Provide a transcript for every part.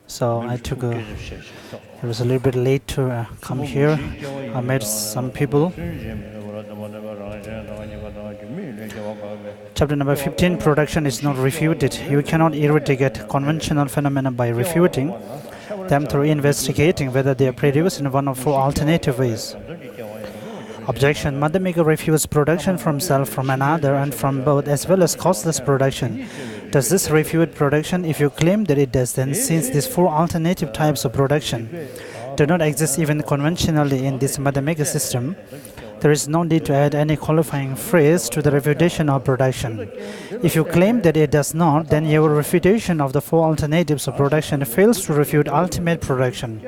So it was a little bit late to come here. I met some people. Chapter number 15, production is not refuted. You cannot eradicate conventional phenomena by refuting them through investigating whether they are produced in one of four alternative ways. Objection. Madhyamika refutes production from self, from another, and from both, as well as causeless production. Does this refute production? If you claim that it does, then since these four alternative types of production do not exist even conventionally in this Madhyamika system, there is no need to add any qualifying phrase to the refutation of production. If you claim that it does not, then your refutation of the four alternatives of production fails to refute ultimate production.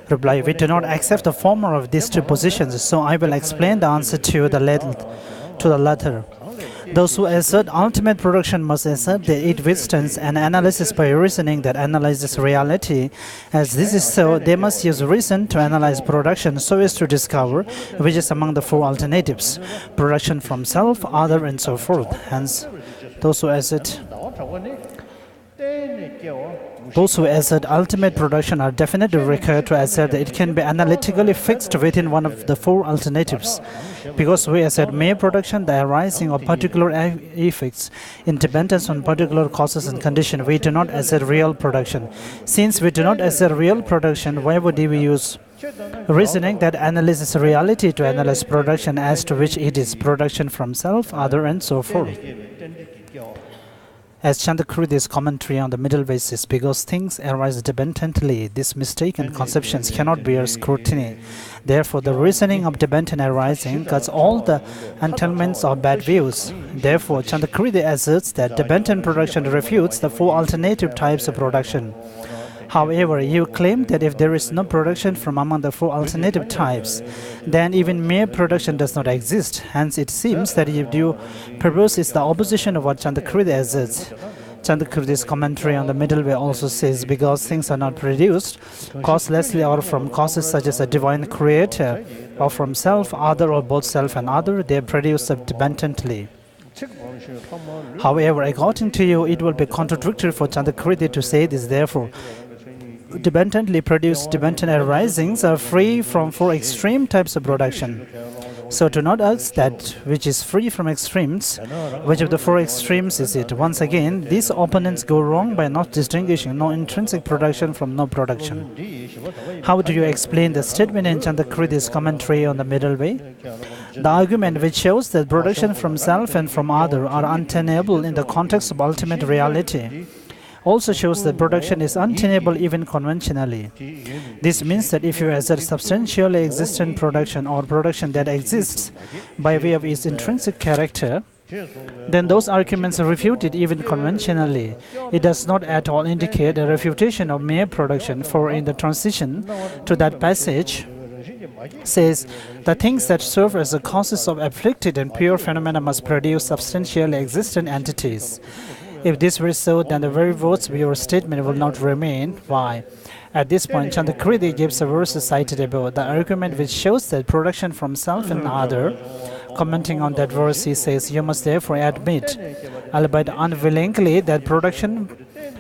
Reply. We do not accept the former of these two positions, so I will explain the answer to the latter. Those who assert ultimate production must assert that it withstands an analysis by reasoning that analyzes reality. As this is so, they must use reason to analyze production so as to discover which is among the four alternatives: production from self, other, and so forth. Hence, those who assert ultimate production are definitely required to assert that it can be analytically fixed within one of the four alternatives. Because we assert mere production, the arising of particular effects in dependence on particular causes and conditions, we do not assert real production. Since we do not assert real production, why would we use reasoning that analyzes reality to analyze production as to which it is production from self, other, and so forth? As Chandakrudi's commentary on the middle way says, because things arise dependently, these mistaken conceptions cannot bear scrutiny. Therefore, the reasoning of dependent arising cuts all the entailments of bad views. Therefore, Chandakrudi asserts that dependent production refutes the four alternative types of production. However, you claim that if there is no production from among the four alternative types, then even mere production does not exist. Hence, it seems that you propose is the opposition of what Chandakrudi asserts. Chandakrudi's commentary on the middle way also says, because things are not produced causelessly or from causes such as a divine creator, or from self, other, or both self and other, they are produced dependently. However, according to you, it will be contradictory for Chandakrudi to say this. Therefore, dependently produced dependent arisings are free from four extreme types of production. So to not ask that which is free from extremes, which of the four extremes is it? Once again, these opponents go wrong by not distinguishing no intrinsic production from no production. How do you explain the statement in Chandakrudi's commentary on the middle way? The argument which shows that production from self and from other are untenable in the context of ultimate reality also shows that production is untenable even conventionally. This means that if you assert substantially existent production or production that exists by way of its intrinsic character, then those arguments are refuted even conventionally. It does not at all indicate a refutation of mere production, for in the transition to that passage says, the things that serve as the causes of afflicted and pure phenomena must produce substantially existent entities. If this were so, then the very words of your statement will not remain. Why? At this point, Chandakrudi gives a verse cited above, the argument which shows that production from self and other. Commenting on that verse, he says, you must therefore admit, albeit unwillingly, that production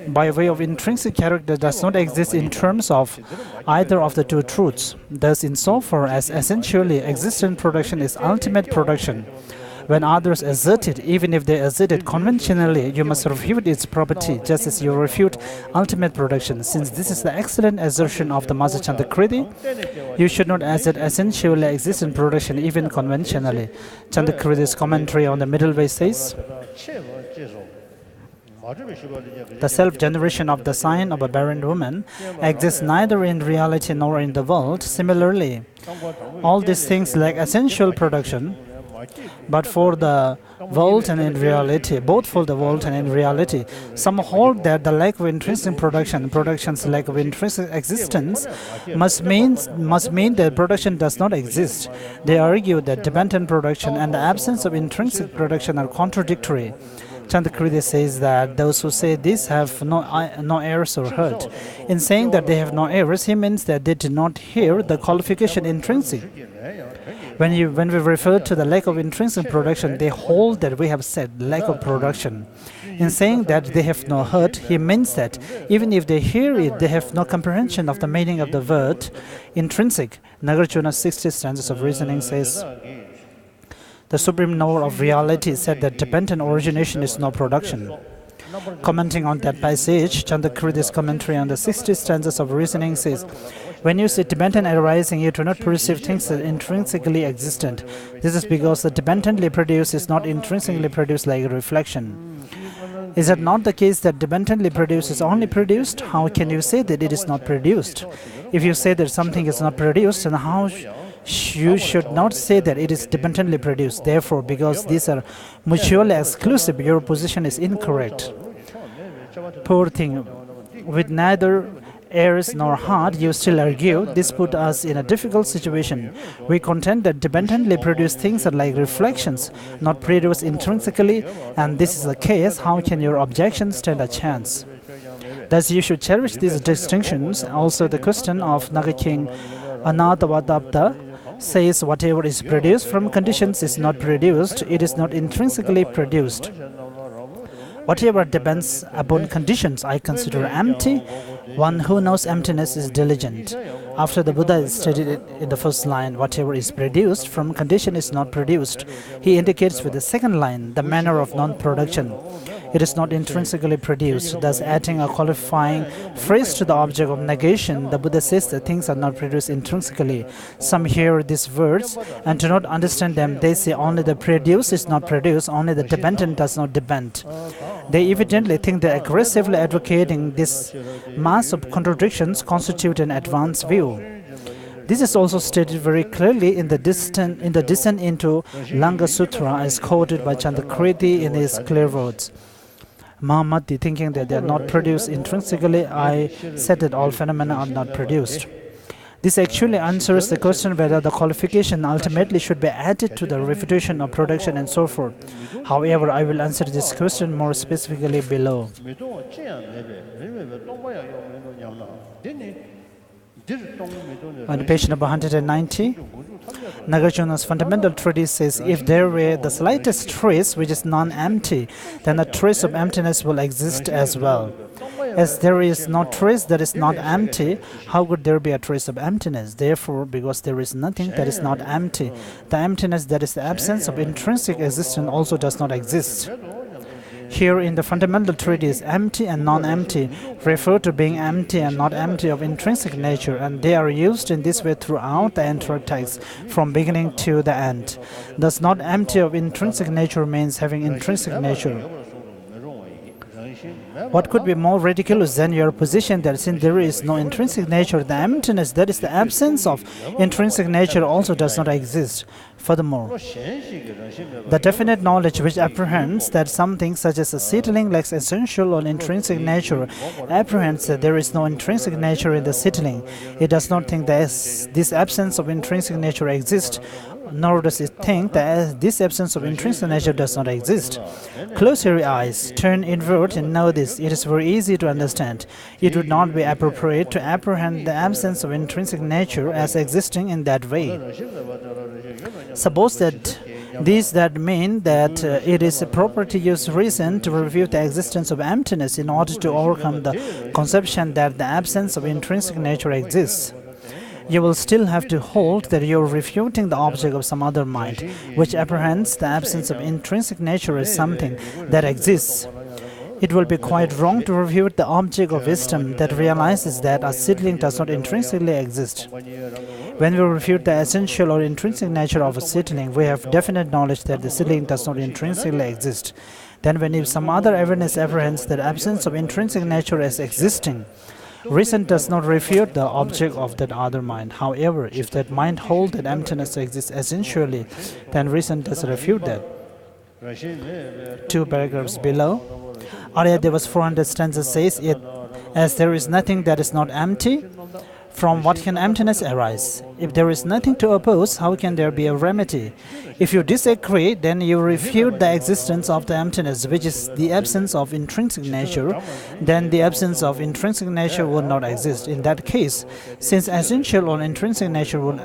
by way of intrinsic character does not exist in terms of either of the two truths. Thus, insofar as essentially existent production is ultimate production, when others assert it, even if they assert it conventionally, you must refute its property, just as you refute ultimate production. Since this is the excellent assertion of the Master Chandakrudi, you should not assert essentially existent production even conventionally. Chandakrudi's commentary on the middle way says, the self-generation of the sign of a barren woman exists neither in reality nor in the world. Similarly, all these things lack essential production, but for the world and in reality, both for the world and in reality, some hold that the lack of intrinsic production, production's lack of intrinsic existence, must mean that production does not exist. They argue that dependent production and the absence of intrinsic production are contradictory. Chandakrudi says that those who say this have no errors or hurt. In saying that they have no errors, he means that they did not hear the qualification intrinsic. When we refer to the lack of intrinsic production, they hold that we have said lack of production. In saying that they have no hurt, he means that even if they hear it, they have no comprehension of the meaning of the word intrinsic. Nagarjuna's 60 stanzas of reasoning says, the supreme knower of reality said that dependent origination is no production. Commenting on that passage, Chandakridi's commentary on the 60 stanzas of reasoning says, when you see dependent arising, you do not perceive things as intrinsically existent. This is because the dependently produced is not intrinsically produced like a reflection. Is it not the case that dependently produced is only produced? How can you say that it is not produced? If you say that something is not produced, then how you should not say that it is dependently produced. Therefore, because these are mutually exclusive, your position is incorrect. Poor thing, with neither ears nor heart, you still argue. This put us in a difficult situation. We contend that dependently produced things are like reflections, not produced intrinsically, and this is the case. How can your objection stand a chance? Thus, you should cherish these distinctions. Also, the question of Naga King Anatavadapta says whatever is produced from conditions is not produced, it is not intrinsically produced. Whatever depends upon conditions, I consider empty. One who knows emptiness is diligent. After the Buddha stated it in the first line, whatever is produced from condition is not produced, he indicates with the second line the manner of non-production. It is not intrinsically produced, thus adding a qualifying phrase to the object of negation. The Buddha says that things are not produced intrinsically. Some hear these words and do not understand them. They say only the produced is not produced, only the dependent does not depend. They evidently think that aggressively advocating this mass of contradictions constitute an advanced view. This is also stated very clearly in the descent into Langa Sutra, as quoted by Chandakriti in his clear words. Mahamati, thinking that they are not produced intrinsically, I said that all phenomena are not produced. This actually answers the question whether the qualification ultimately should be added to the refutation of production and so forth. However, I will answer this question more specifically below. On page number 190, Nagarjuna's fundamental treatise says, if there were the slightest trace which is non-empty, then a trace of emptiness will exist as well. As there is no trace that is not empty, how could there be a trace of emptiness? Therefore, because there is nothing that is not empty, the emptiness that is the absence of intrinsic existence also does not exist. Here in the fundamental treatise, empty and non-empty refer to being empty and not empty of intrinsic nature, and they are used in this way throughout the entire text, from beginning to the end. Thus, not empty of intrinsic nature means having intrinsic nature. What could be more ridiculous than your position that since there is no intrinsic nature, the emptiness, that is the absence of intrinsic nature, also does not exist? Furthermore, the definite knowledge which apprehends that something such as a seedling lacks essential or intrinsic nature apprehends that there is no intrinsic nature in the seedling. It does not think that this absence of intrinsic nature exists, nor does it think that this absence of intrinsic nature does not exist. Close your eyes, turn inward and know this. It is very easy to understand. It would not be appropriate to apprehend the absence of intrinsic nature as existing in that way. Suppose that that mean that it is proper to use reason to refute the existence of emptiness in order to overcome the conception that the absence of intrinsic nature exists. You will still have to hold that you are refuting the object of some other mind, which apprehends the absence of intrinsic nature as something that exists. It will be quite wrong to refute the object of wisdom that realizes that a seedling does not intrinsically exist. When we refute the essential or intrinsic nature of a seedling, we have definite knowledge that the seedling does not intrinsically exist. Then when some other evidence apprehends the absence of intrinsic nature as existing, reason does not refute the object of that other mind. However, if that mind holds that emptiness exists essentially, then reason does refute that. 2 paragraphs below, Aryadevas 400 stanza says, as there is nothing that is not empty, from what can emptiness arise? If there is nothing to oppose, how can there be a remedy? If you disagree, then you refute the existence of the emptiness, which is the absence of intrinsic nature. Then the absence of intrinsic nature would not exist. In that case, since essential or intrinsic nature would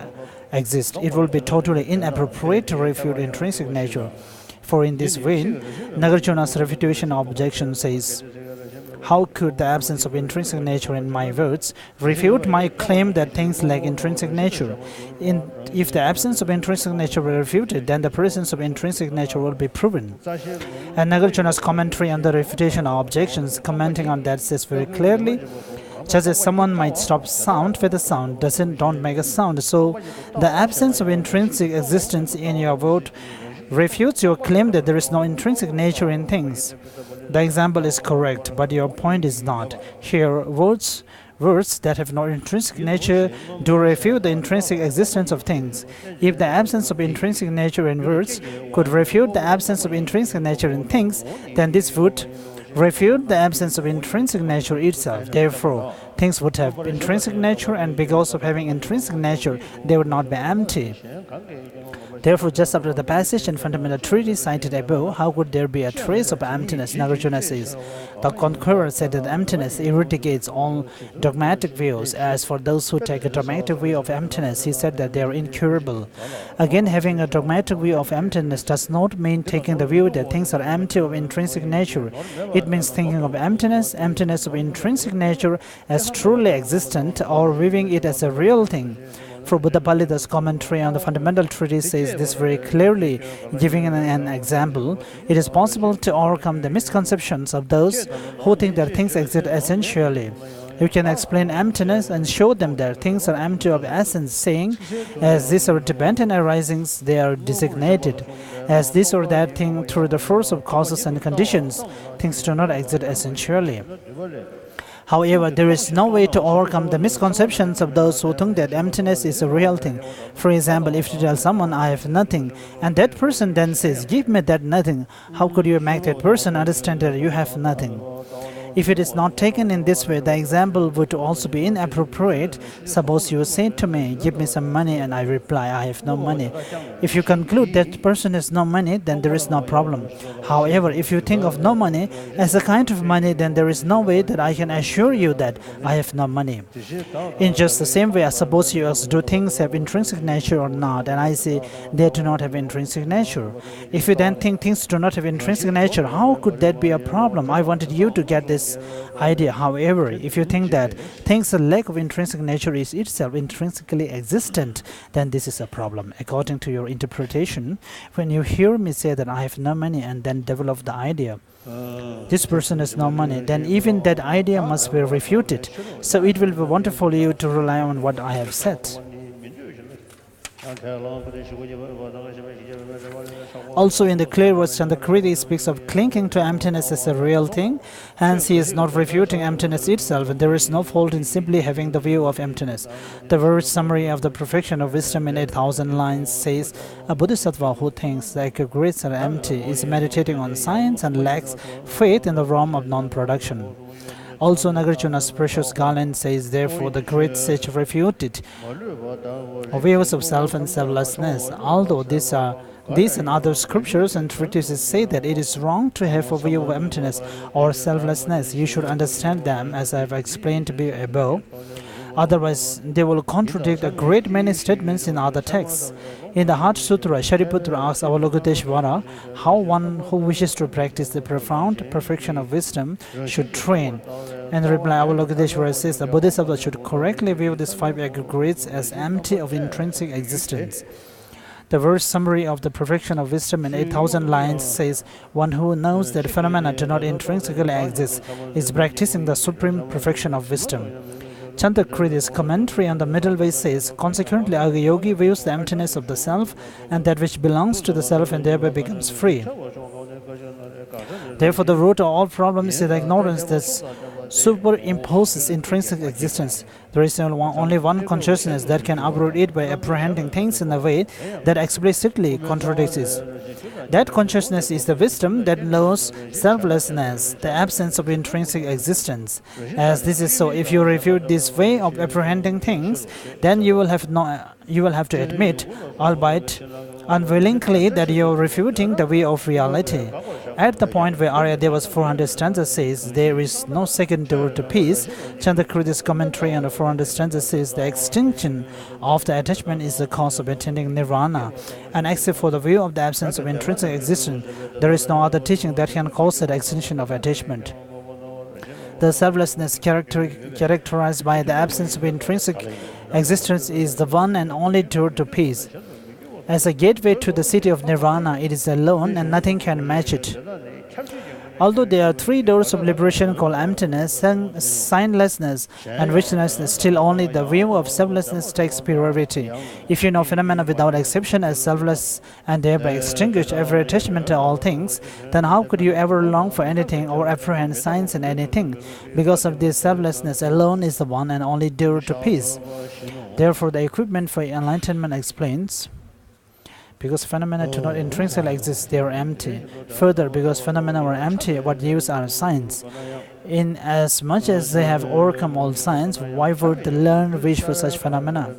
exist. It will be totally inappropriate to refute intrinsic nature. For in this way, Nagarjuna's refutation objection says, how could the absence of intrinsic nature in my words refute my claim that things lack intrinsic nature? If the absence of intrinsic nature were refuted, then the presence of intrinsic nature will be proven. And Nagarjuna's commentary on the refutation objections, commenting on that, says very clearly, just as someone might stop sound where the sound don't make a sound, so the absence of intrinsic existence in your word refutes your claim that there is no intrinsic nature in things. The example is correct, but your point is not. Here, words that have no intrinsic nature do refute the intrinsic existence of things. If the absence of intrinsic nature in words could refute the absence of intrinsic nature in things, then this would refute the absence of intrinsic nature itself. Therefore, things would have intrinsic nature, and because of having intrinsic nature, they would not be empty. Therefore, just after the passage in fundamental treatise cited above, how could there be a trace of emptiness? Nagarjuna says, the conqueror said that emptiness eradicates all dogmatic views. As for those who take a dogmatic view of emptiness, he said that they are incurable. Again, having a dogmatic view of emptiness does not mean taking the view that things are empty of intrinsic nature. It means thinking of emptiness of intrinsic nature, as truly existent, or viewing it as a real thing. For Buddha Palida's commentary on the fundamental treatise says this very clearly, giving an example. It is possible to overcome the misconceptions of those who think that things exist essentially. You can explain emptiness and show them that things are empty of essence, saying, as these are dependent arisings, they are designated. As this or that thing through the force of causes and conditions, things do not exist essentially. However, there is no way to overcome the misconceptions of those who think that emptiness is a real thing. For example, if you tell someone, I have nothing, and that person then says, give me that nothing, how could you make that person understand that you have nothing? If it is not taken in this way, the example would also be inappropriate. Suppose you say to me, give me some money, and I reply, I have no money. If you conclude that person has no money, then there is no problem. However, if you think of no money as a kind of money, then there is no way that I can assure you that I have no money. In just the same way, I suppose you ask, do things have intrinsic nature or not? And I say, they do not have intrinsic nature. If you then think things do not have intrinsic nature, how could that be a problem? I wanted you to get this idea. However, if you think that things' lack of intrinsic nature is itself intrinsically existent, then this is a problem. According to your interpretation, when you hear me say that I have no money and then develop the idea, this person has no money, then even that idea must be refuted. So it will be wonderful for you to rely on what I have said. Also, in the clear words, Chandrakriti speaks of clinging to emptiness as a real thing. Hence, he is not refuting emptiness itself, and there is no fault in simply having the view of emptiness. The verse summary of the perfection of wisdom in 8,000 lines says, a bodhisattva who thinks the aggregates are empty is meditating on science and lacks faith in the realm of non-production. Also, Nagarjuna's precious garland says, therefore, the great sage refuted views of self and selflessness. Although these and other scriptures and treatises say that it is wrong to have a view of emptiness or selflessness, you should understand them as I have explained above. Otherwise, they will contradict a great many statements in other texts. In the Heart Sutra, Shariputra asks Avalokiteshvara how one who wishes to practice the profound perfection of wisdom should train. In reply, Avalokiteshvara says the Bodhisattva should correctly view these 5 aggregates as empty of intrinsic existence. The verse summary of the perfection of wisdom in 8,000 lines says, one who knows that phenomena do not intrinsically exist is practicing the supreme perfection of wisdom. Chandrakriti's commentary on the middle way says, consequently, a yogi views the emptiness of the self and that which belongs to the self and thereby becomes free. Therefore, the root of all problems is the ignorance that superimposes intrinsic existence. There is only one consciousness that can uproot it by apprehending things in a way that explicitly contradicts it. That consciousness is the wisdom that knows selflessness, the absence of intrinsic existence. As this is so, if you refute this way of apprehending things, then you will have to admit, albeit unwillingly that you are refuting the way of reality. At the point where Aryadeva's 400 stanza says there is no second door to peace, Chandrakirti's commentary on the 400 stanza says the extinction of the attachment is the cause of attaining nirvana, and except for the view of the absence of intrinsic existence, there is no other teaching that can cause that extinction of attachment. The selflessness characterized by the absence of intrinsic existence is the one and only door to peace. As a gateway to the city of nirvana, it is alone and nothing can match it. Although there are three doors of liberation called emptiness, signlessness, and visionlessness, still only the view of selflessness takes priority. If you know phenomena without exception as selfless and thereby extinguish every attachment to all things, then how could you ever long for anything or apprehend signs in anything? Because of this, selflessness alone is the one and only door to peace. Therefore, the equipment for enlightenment explains, because phenomena do not intrinsically exist, they are empty. Further, because phenomena are empty, what use are signs? In as much as they have overcome all signs, why would the learned wish for such phenomena?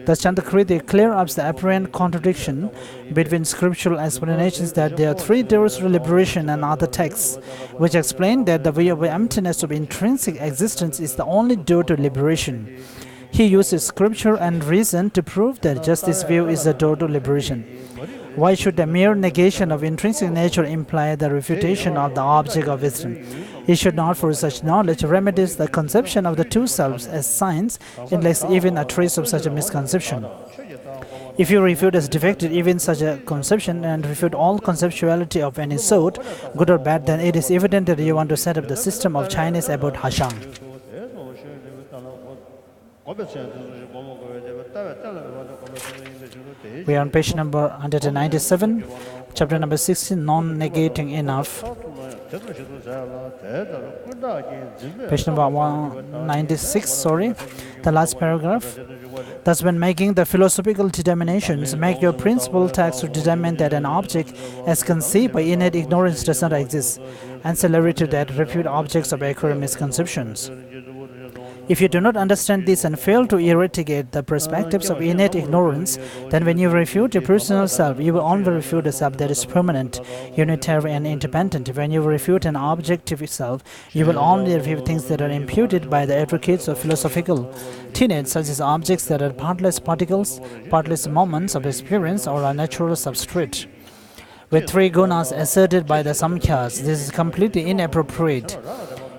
Thus, Chandrakirti clears up the apparent contradiction between scriptural explanations that there are three doors to liberation and other texts, which explain that the way of emptiness of intrinsic existence is the only door to liberation. He uses scripture and reason to prove that just this view is the door to liberation. Why should the mere negation of intrinsic nature imply the refutation of the object of wisdom? He should not, for such knowledge, remedies the conception of the two selves as signs, unless even a trace of such a misconception. If you refute as defective even such a conception and refute all conceptuality of any sort, good or bad, then it is evident that you want to set up the system of Chinese about Hashang. We are on page number 197, chapter number 16, non-negating enough. Page number 196, sorry, the last paragraph. Thus, when making the philosophical determinations, make your principal task to determine that an object as conceived by innate ignorance does not exist. Ancillary to that, refute objects of accurate misconceptions. If you do not understand this and fail to eradicate the perspectives of innate ignorance, then when you refute your personal self, you will only refute a self that is permanent, unitary, and independent. When you refute an objective self, you will only refute things that are imputed by the advocates of philosophical tenets, such as objects that are partless particles, partless moments of experience, or a natural substrate. With three gunas asserted by the Samkhyas, this is completely inappropriate.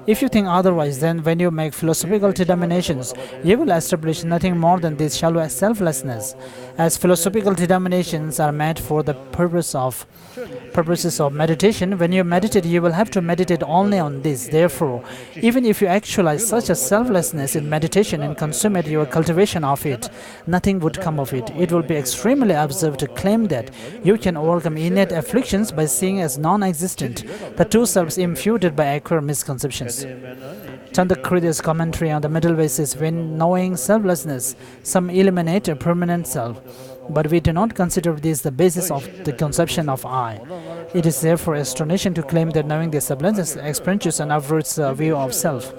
If you think otherwise, then when you make philosophical determinations, you will establish nothing more than this shallow selflessness. As philosophical determinations are made for the purposes of meditation, when you meditate, you will have to meditate only on this. Therefore, even if you actualize such a selflessness in meditation and consummate your cultivation of it, nothing would come of it. It will be extremely absurd to claim that you can overcome innate afflictions by seeing as non-existent the two selves imputed by accurate misconceptions. Chandrakirti's commentary on the middle way says, when knowing selflessness, some eliminate a permanent self. But we do not consider this the basis of the conception of I. It is therefore astonishing to claim that knowing the selflessness experiences and averts the view of self.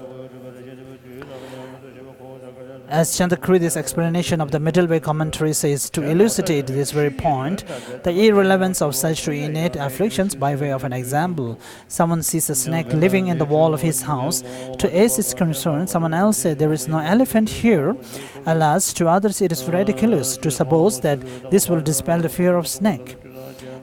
As Chandrakirti's explanation of the middle way commentary says, to elucidate this very point, the irrelevance of such to innate afflictions by way of an example. Someone sees a snake living in the wall of his house. To ease its concern, someone else said, there is no elephant here. Alas, to others it is ridiculous to suppose that this will dispel the fear of snake.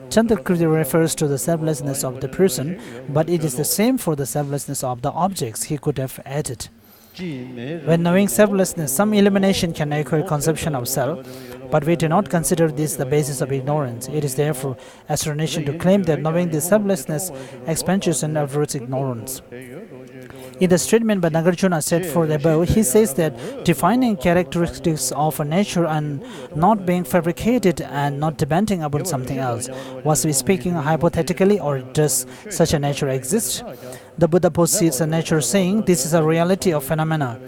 Chandrakirti refers to the selflessness of the person, but it is the same for the selflessness of the objects, he could have added. When knowing selflessness, some elimination can occur conception of self, but we do not consider this the basis of ignorance. It is therefore astonishing to claim that knowing the selflessness expansions and averts ignorance. In the statement by Nagarjuna set forth above, he says that defining characteristics of a nature and not being fabricated and not depending upon something else. Was he speaking hypothetically, or does such a nature exist? The Buddha posits a nature saying, this is a reality of phenomena.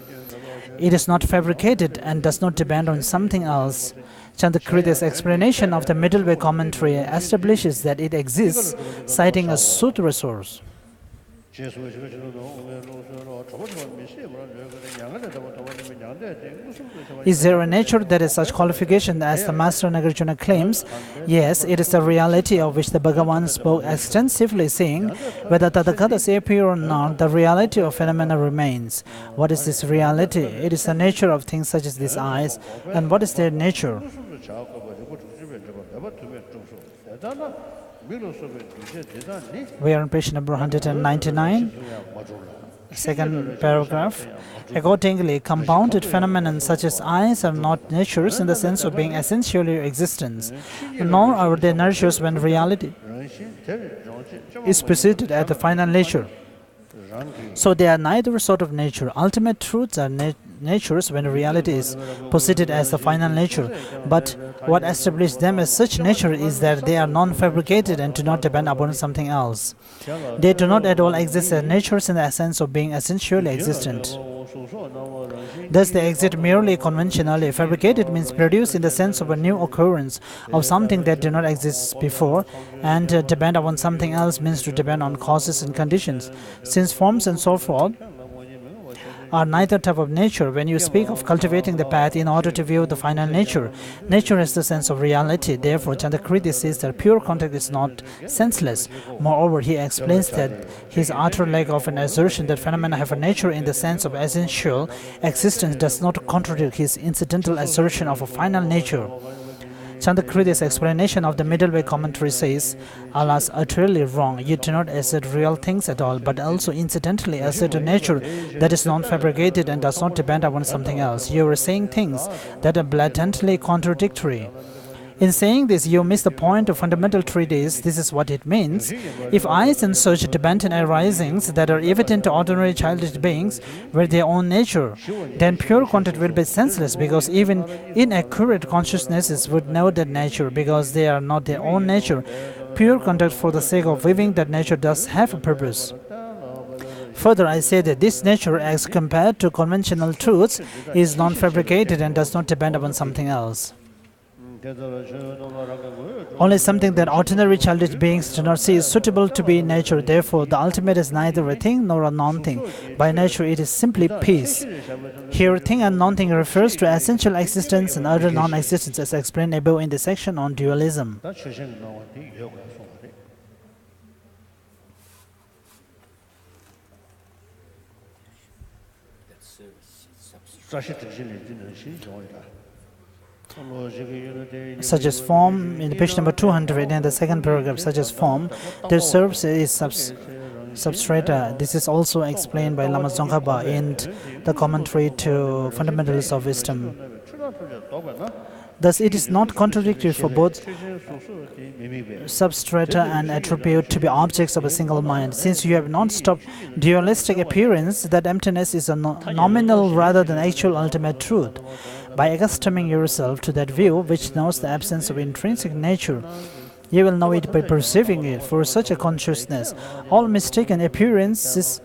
It is not fabricated and does not depend on something else. Chandrakirti's explanation of the middle way commentary establishes that it exists, citing a sutra source. Is there a nature that has such qualification as the Master Nagarjuna claims? Yes, it is the reality of which the Bhagavan spoke extensively, saying, whether Tadagatas appear or not, the reality of phenomena remains. What is this reality? It is the nature of things such as these eyes. And what is their nature? We are on page number 199. Second paragraph. Accordingly, compounded phenomena such as eyes are not natures in the sense of being essentially existence, nor are they natures when reality is preceded at the final nature. So they are neither sort of nature. Ultimate truths are natures when reality is posited as the final nature. But what establishes them as such nature is that they are non-fabricated and do not depend upon something else. They do not at all exist as natures in the sense of being essentially existent. Thus they exist merely conventionally. Fabricated means produced in the sense of a new occurrence of something that did not exist before, and depend upon something else means to depend on causes and conditions. Since forms and so forth are neither type of nature, when you speak of cultivating the path in order to view the final nature, nature has the sense of reality. Therefore, Chandakriti says that pure contact is not senseless. Moreover, he explains that his utter lack of an assertion that phenomena have a nature in the sense of essential existence does not contradict his incidental assertion of a final nature. Chandakriti's explanation of the middle way commentary says, alas, utterly wrong. You do not assert real things at all, but also incidentally assert a nature that is non-fabricated and does not depend upon something else. You are saying things that are blatantly contradictory. In saying this, you miss the point of fundamental treatise. This is what it means. If eyes and such dependent arisings that are evident to ordinary childish beings were their own nature, then pure contact will be senseless, because even inaccurate consciousnesses would know that nature, because they are not their own nature. Pure contact for the sake of viewing that nature does have a purpose. Further, I say that this nature, as compared to conventional truths, is non-fabricated and does not depend upon something else. Only something that ordinary childish beings do not see is suitable to be nature. Therefore, the ultimate is neither a thing nor a non-thing. By nature, it is simply peace. Here, thing and non-thing refers to essential existence and other non-existence, as explained above in the section on dualism. Such as form, in page number 200 in the second paragraph, such as form, there serves is substrata. This is also explained by Lama Tsongkhapa in the commentary to Fundamentals of Wisdom. Thus, it is not contradictory for both substrata and attribute to be objects of a single mind. Since you have non-stop dualistic appearance, that emptiness is a nominal rather than actual ultimate truth. By accustoming yourself to that view, which knows the absence of intrinsic nature, you will know it by perceiving it. For such a consciousness, all mistaken appearances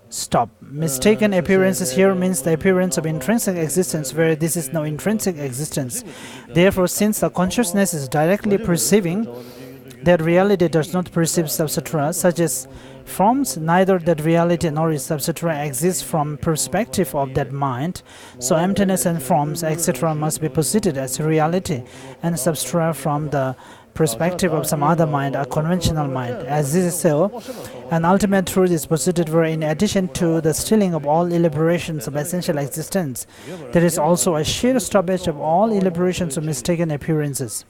stop. Mistaken appearances here means the appearance of intrinsic existence, where this is no intrinsic existence. Therefore, since the consciousness is directly perceiving that reality does not perceive substrata, such as forms, neither that reality nor its substrata exists from perspective of that mind. So emptiness and forms, etc., must be posited as reality and substrata from the perspective of some other mind, a conventional mind. As this is so, an ultimate truth is posited where, in addition to the stilling of all elaborations of essential existence, there is also a sheer stoppage of all elaborations of mistaken appearances.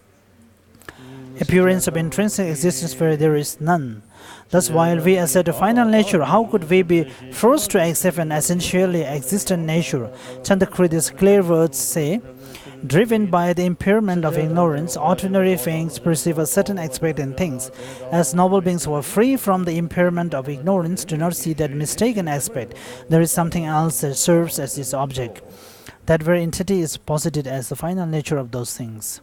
Appearance of intrinsic existence where there is none. Thus, while we assert a final nature, how could we be forced to accept an essentially existent nature? Chandakriti's clear words say, driven by the impairment of ignorance, ordinary beings perceive a certain aspect in things. As noble beings who are free from the impairment of ignorance do not see that mistaken aspect. There is something else that serves as its object. That very entity is posited as the final nature of those things.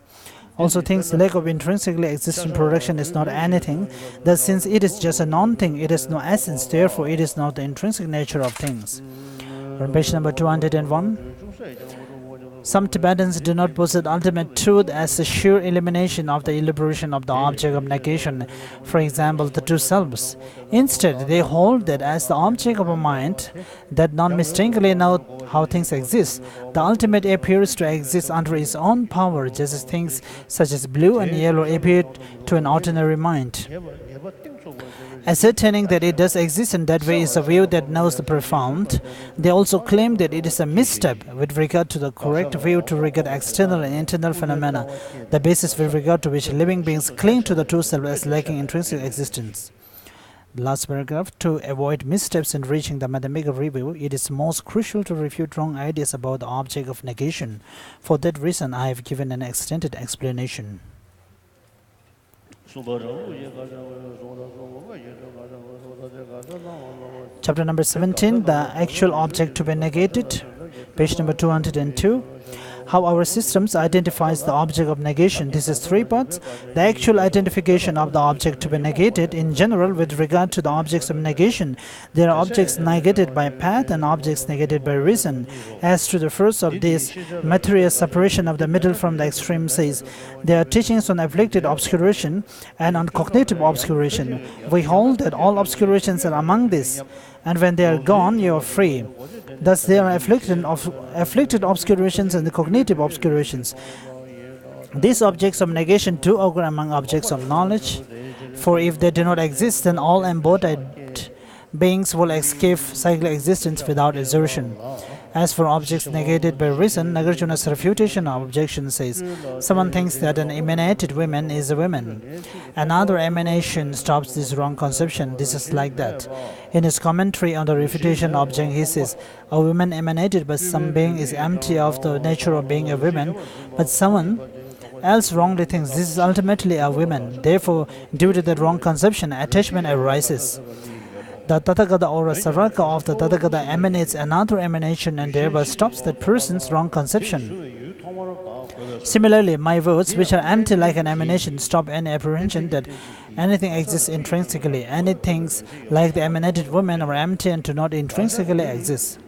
Also, things lack of intrinsically existent production is not anything. Thus, since it is just a non-thing, it has no essence. Therefore, it is not the intrinsic nature of things. On page number 201. Some Tibetans do not posit ultimate truth as the sheer elimination of the elaboration of the object of negation, for example, the two selves. Instead, they hold that as the object of a mind that non-mistakenly knows how things exist, the ultimate appears to exist under its own power, just as things such as blue and yellow appear to an ordinary mind. Ascertaining that it does exist in that way is a view that knows the profound. They also claim that it is a misstep with regard to the correct view to regard external and internal phenomena, the basis with regard to which living beings cling to the true self as lacking intrinsic existence. The last paragraph, to avoid missteps in reaching the mathematical review, it is most crucial to refute wrong ideas about the object of negation. For that reason, I have given an extended explanation. Chapter number 17, the actual object to be negated, page number 202. How our systems identifies the object of negation. This is three parts. The actual identification of the object to be negated. In general, with regard to the objects of negation, there are objects negated by path and objects negated by reason. As to the first of these, material separation of the middle from the extreme says, there are teachings on afflicted obscuration and on cognitive obscuration. We hold that all obscurations are among these, and when they are gone, you are free. Thus, there are afflicted obscurations and the cognitive obscurations. These objects of negation do occur among objects of knowledge, for if they do not exist, then all embodied beings will escape cyclic existence without exertion. As for objects negated by reason, Nagarjuna's refutation of objection says, someone thinks that an emanated woman is a woman. Another emanation stops this wrong conception. This is like that. In his commentary on the refutation of objection, he says, a woman emanated by some being is empty of the nature of being a woman, but someone else wrongly thinks this is ultimately a woman. Therefore, due to that wrong conception, attachment arises. The Tathagata or a Saraka of the Tathagata emanates another emanation and thereby stops that person's wrong conception. Similarly, my words, which are empty like an emanation, stop any apprehension that anything exists intrinsically. Any things like the emanated woman are empty and do not intrinsically exist.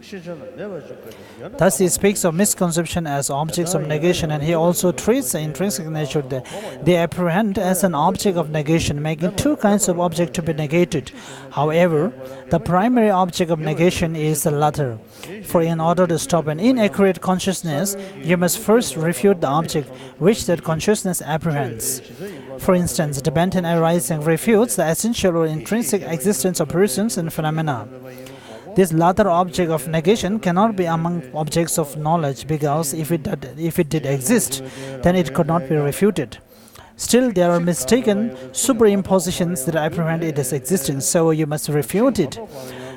Thus, he speaks of misconception as objects of negation, and he also treats the intrinsic nature that they apprehend as an object of negation, making two kinds of object to be negated. However, the primary object of negation is the latter. For in order to stop an inaccurate consciousness, you must first refute the object which that consciousness apprehends. For instance, the Benton arising refutes the essential or intrinsic existence of persons and phenomena. This latter object of negation cannot be among objects of knowledge, because if it did exist, then it could not be refuted. Still, there are mistaken superimpositions that apprehend it as existing, so you must refute it.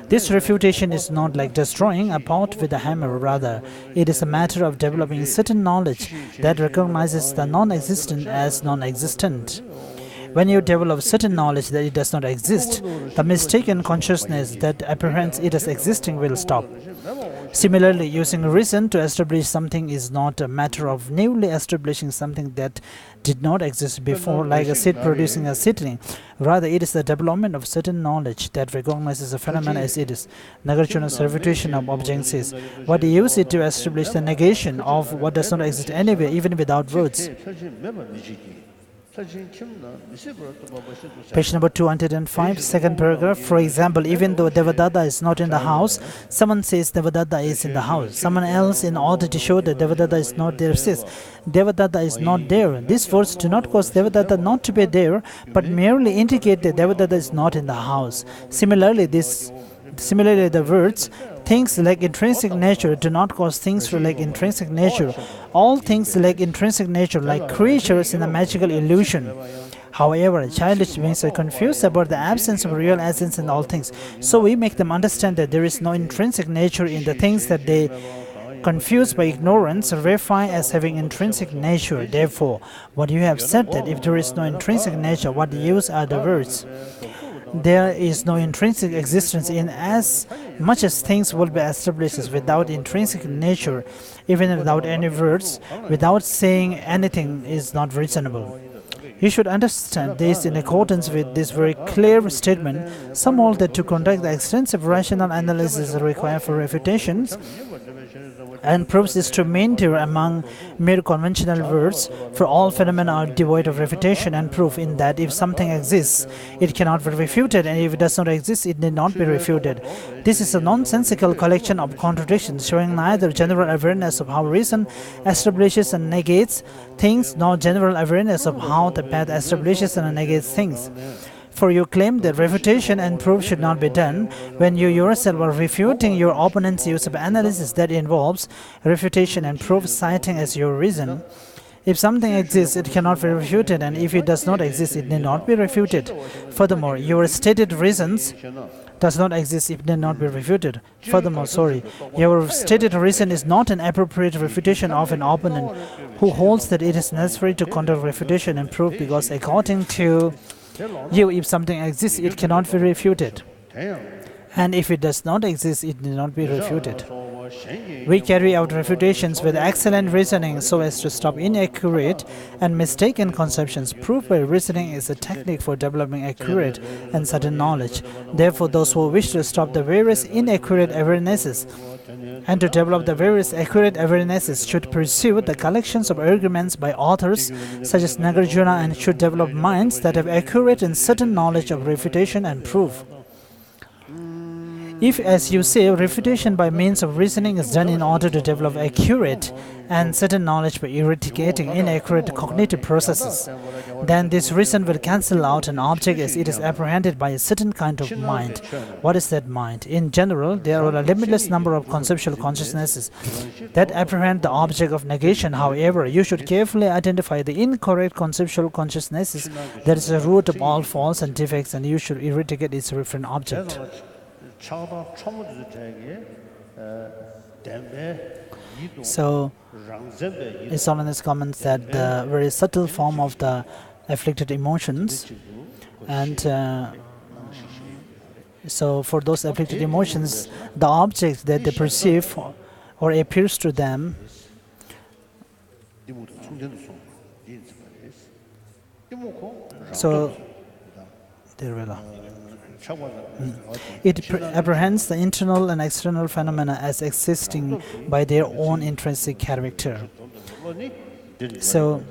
This refutation is not like destroying a pot with a hammer. Rather, it is a matter of developing certain knowledge that recognizes the non-existent as non-existent. When you develop certain knowledge that it does not exist, the mistaken consciousness that apprehends it as existing will stop. Similarly, using reason to establish something is not a matter of newly establishing something that did not exist before, like a seed producing a seedling. Rather, it is the development of certain knowledge that recognizes a phenomenon as it is. Nagarjuna's refutation of objection says, what you use it to establish the negation of what does not exist anywhere, even without words. Page number 205, second paragraph. For example, even though Devadatta is not in the house, someone says Devadatta is in the house. Someone else, in order to show that Devadatta is not there, says Devadatta is not there. These words do not cause Devadatta not to be there, but merely indicate that Devadatta is not in the house. Similarly, the words things like intrinsic nature do not cause things to lack intrinsic nature. All things lack intrinsic nature, like creatures in a magical illusion. However, childish beings are confused about the absence of real essence in all things. So we make them understand that there is no intrinsic nature in the things that they, confused by ignorance, verify as having intrinsic nature. Therefore, what you have said that if there is no intrinsic nature, what use are the words? There is no intrinsic existence in as much as things will be established as without intrinsic nature, even without any words, without saying anything is not reasonable. You should understand this in accordance with this very clear statement. Some hold that to conduct the extensive rational analysis required for refutations, and proves this to maintain among mere conventional words, for all phenomena are devoid of refutation and proof, in that if something exists, it cannot be refuted, and if it does not exist, it need not be refuted. This is a nonsensical collection of contradictions, showing neither general awareness of how reason establishes and negates things, nor general awareness of how the path establishes and negates things. For you claim that refutation and proof should not be done, when you yourself are refuting your opponent's use of analysis that involves refutation and proof, citing as your reason. If something exists, it cannot be refuted, and if it does not exist, it need not be refuted. Furthermore, your stated reasons does not exist, it need not be refuted. Your stated reason is not an appropriate refutation of an opponent who holds that it is necessary to conduct refutation and proof, because according to you, if something exists, it cannot be refuted, and if it does not exist, it need not be refuted. We carry out refutations with excellent reasoning so as to stop inaccurate and mistaken conceptions. Proof by reasoning is a technique for developing accurate and certain knowledge. Therefore, those who wish to stop the various inaccurate awarenesses and to develop the various accurate awarenesses should pursue the collections of arguments by authors such as Nagarjuna, and should develop minds that have accurate and certain knowledge of refutation and proof. If, as you say, refutation by means of reasoning is done in order to develop accurate and certain knowledge by eradicating inaccurate cognitive processes, then this reason will cancel out an object as it is apprehended by a certain kind of mind. What is that mind? In general, there are a limitless number of conceptual consciousnesses that apprehend the object of negation. However, you should carefully identify the incorrect conceptual consciousnesses that is the root of all faults and defects, and you should eradicate its referent object. So, His Holiness comments that the very subtle form of the afflicted emotions, and so for those afflicted emotions, the object that they perceive or appears to them, so there we go. It apprehends the internal and external phenomena as existing by their own intrinsic character. So,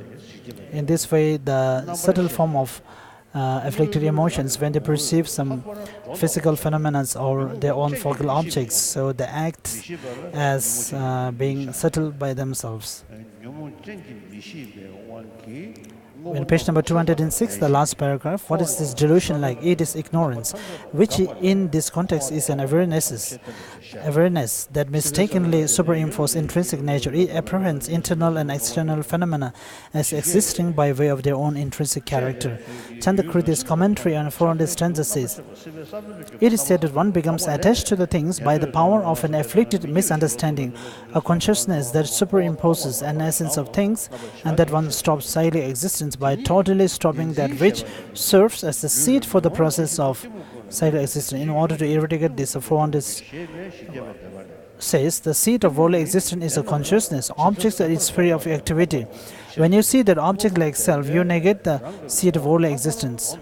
in this way, the subtle form of afflicted emotions, when they perceive some physical phenomena or their own focal objects, so they act as being subtle by themselves. In page number 206, the last paragraph, what is this delusion like? It is ignorance, which in this context is an awareness that mistakenly superimposes intrinsic nature. It apprehends internal and external phenomena as existing by way of their own intrinsic character. Chandakritya's commentary on 400 stanzas says, it is said that one becomes attached to the things by the power of an afflicted misunderstanding, a consciousness that superimposes an essence of things, and that one stops silent existence by totally stopping that which serves as the seed for the process of silent existence. In order to eradicate this, 400 says, the seed of worldly existence is a consciousness, objects are its sphere of activity. When you see that object like self, you negate the seed of worldly existence.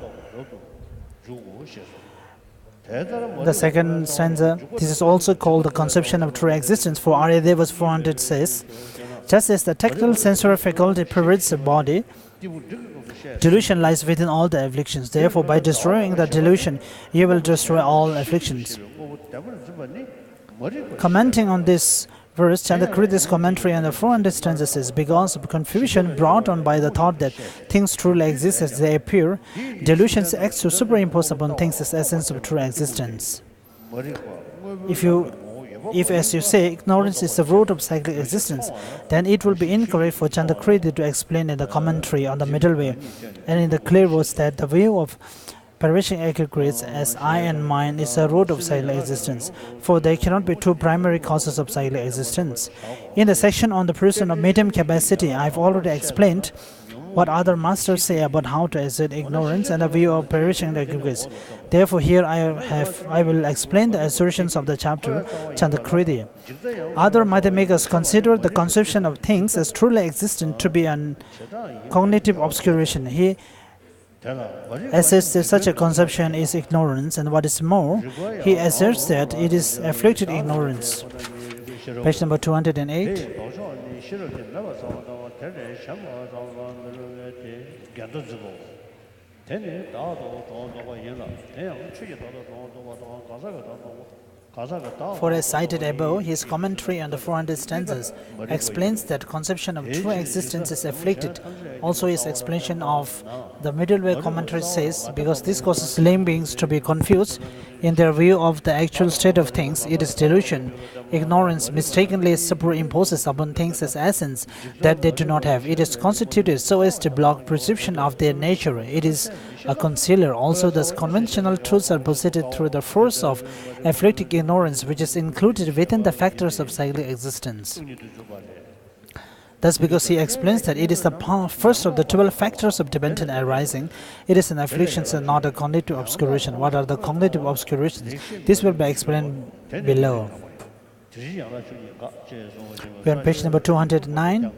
The second stanza, this is also called the conception of true existence, for Aryadevas 400 says, just as the tactile sensory faculty pervades the body, delusion lies within all the afflictions. Therefore, by destroying the delusion, you will destroy all afflictions. Commenting on this verse, Chandakritya's commentary on the 400 stanzas says, because of confusion brought on by the thought that things truly exist as they appear, delusions act to superimpose upon things the essence of true existence. If, as you say, ignorance is the root of cyclic existence, then it will be incorrect for Chandakritya to explain in the commentary on the middle way and in the clear words that the view of perishing aggregates as I and mine is the root of cyclic existence, for there cannot be two primary causes of cyclic existence. In the section on the person of medium capacity, I have already explained what other masters say about how to exert ignorance and the view of perishing aggregates. Therefore, here I will explain the assertions of the chapter Chandakritya. Other mathemakers consider the conception of things as truly existent to be a cognitive obscuration. He asserts that such a conception is ignorance, and what is more, he asserts that it is afflicted ignorance. Page number 208. For as cited above, his commentary on the 400 stanzas explains that conception of true existence is afflicted. Also, his explanation of the middle way commentary says, because this causes living beings to be confused in their view of the actual state of things, it is delusion. Ignorance mistakenly superimposes upon things as essence that they do not have. It is constituted so as to block perception of their nature. It is a concealer. Also, thus conventional truths are posited through the force of afflicting ignorance, which is included within the factors of cyclic existence. Thus, because he explains that it is the first of the 12 factors of dependent arising, it is an affliction and not a cognitive obscuration. What are the cognitive obscurations? This will be explained below. We are on page number 209.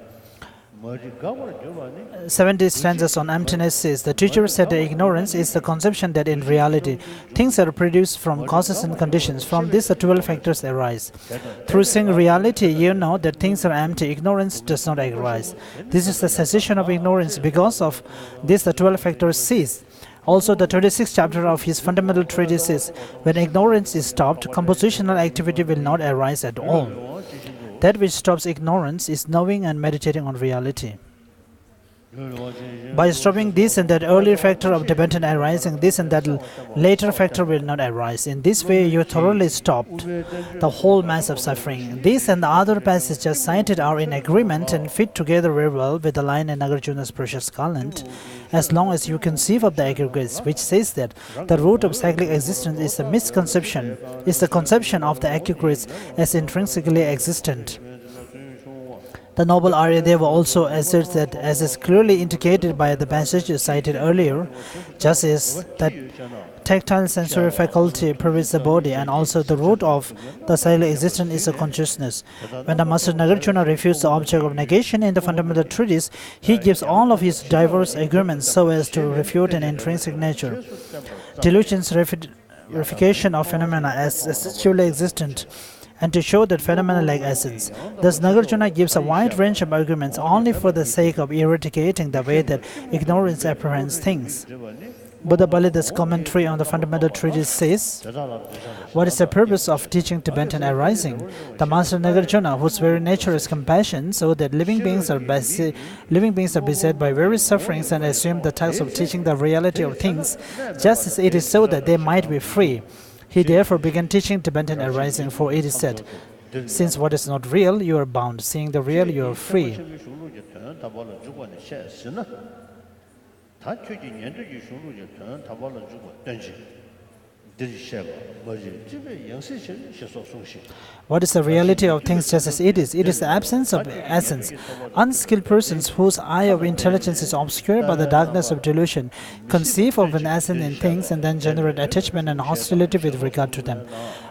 70 stanzas on emptiness says, the teacher said that ignorance is the conception that in reality things are produced from causes and conditions. From this the 12 factors arise. Through seeing reality, you know that things are empty. Ignorance does not arise. This is the cessation of ignorance. Because of this the 12 factors cease. Also, the 26th chapter of his fundamental treatise says, when ignorance is stopped, compositional activity will not arise at all. That which stops ignorance is knowing and meditating on reality. By stopping this and that earlier factor of dependent arising, this and that later factor will not arise. In this way, you thoroughly stopped the whole mass of suffering. This and the other passages just cited are in agreement and fit together very well with the line in Nagarjuna's precious calendar. As long as you conceive of the aggregates, which says that the root of cyclic existence is a misconception, is the conception of the aggregates as intrinsically existent. The noble Aryadeva also asserts that, as is clearly indicated by the passages cited earlier, just as that tactile sensory faculty pervades the body, and also the root of the cyclic existence is a consciousness. When the Master Nagarjuna refutes the object of negation in the fundamental treatise, he gives all of his diverse arguments so as to refute an intrinsic nature. Delusion's refutation of phenomena as essentially existent, and to show that phenomena lack essence. Thus, Nagarjuna gives a wide range of arguments only for the sake of eradicating the way that ignorance apprehends things. Buddha Balida's commentary on the fundamental treatise says, what is the purpose of teaching Tibetan arising? The Master Nagarjuna, whose very nature is compassion, so that living beings are beset by various sufferings and assume the task of teaching the reality of things, just as it is so that they might be free. He therefore began teaching Tibetan arising, for it is said, since what is not real, you are bound. Seeing the real, you are free. What is the reality of things just as it is? It is the absence of essence. Unskilled persons whose eye of intelligence is obscured by the darkness of delusion conceive of an essence in things and then generate attachment and hostility with regard to them.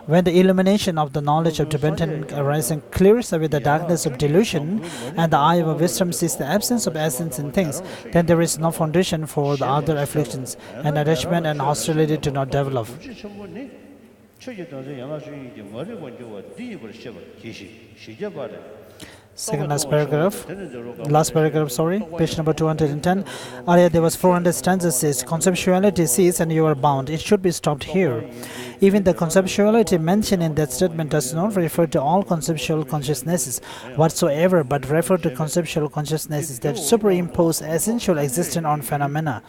When the illumination of the knowledge of Tibetan arising clears away the darkness of delusion and the eye of wisdom sees the absence of essence in things, then there is no foundation for the other afflictions, and attachment and hostility do not develop. Second last paragraph, page number 210. Aryadeva's 400 stanzas says, conceptuality ceases and you are bound. It should be stopped here. Even the conceptuality mentioned in that statement does not refer to all conceptual consciousnesses whatsoever, but refer to conceptual consciousnesses that superimpose essential existence on phenomena.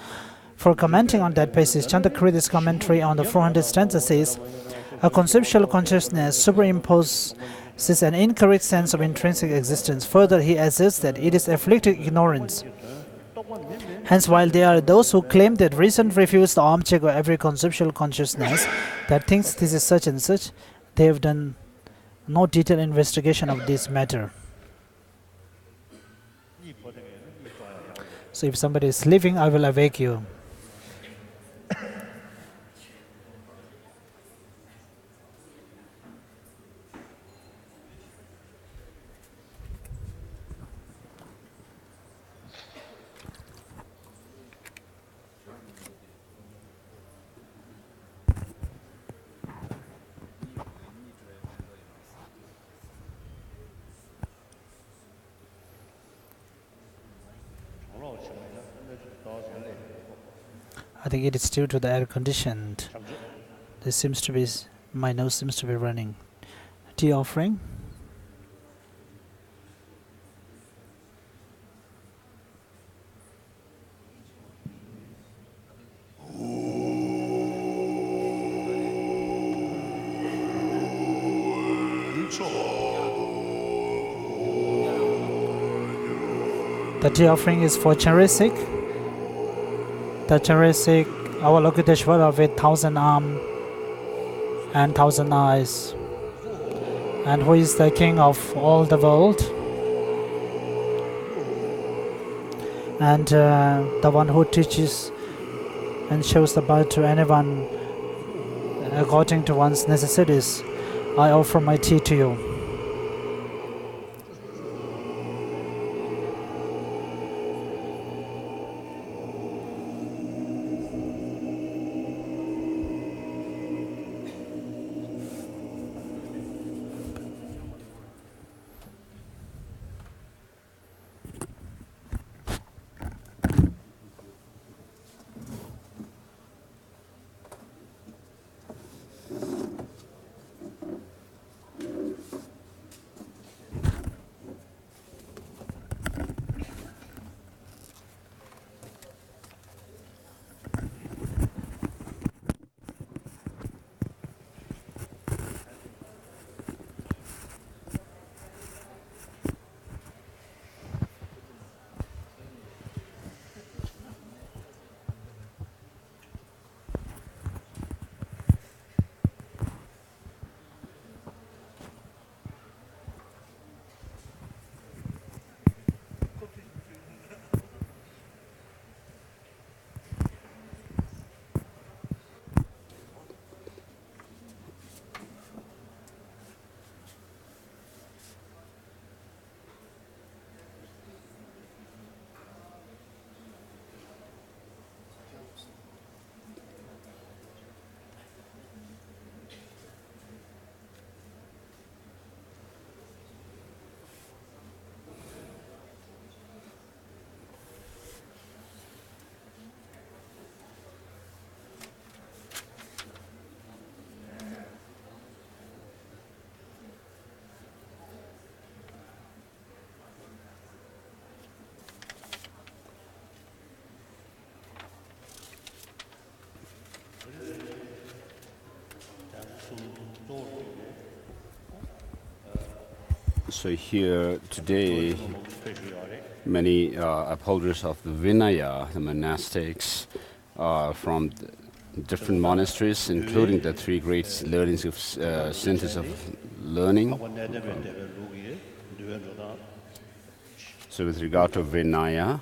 For commenting on that passage, Chandakridi's commentary on the 400 stanza says, a conceptual consciousness superimposes an incorrect sense of intrinsic existence. Further, he asserts that it is afflicting ignorance. Hence, while there are those who claim that reason refutes the object of every conceptual consciousness, that thinks this is such and such, they have done no detailed investigation of this matter. So if somebody is sleeping, I will awake you. I think it is due to the air conditioned. This seems to be, my nose seems to be running. Tea offering. The tea offering is for Charisik. The Charisik, our Lokiteshvara with 1,000 arms and 1,000 eyes, and who is the king of all the world, and the one who teaches and shows the path to anyone according to one's necessities. I offer my tea to you. So here today, many upholders of the Vinaya, the monastics, from different monasteries, including the three great learnings of centers of learning. So with regard to Vinaya,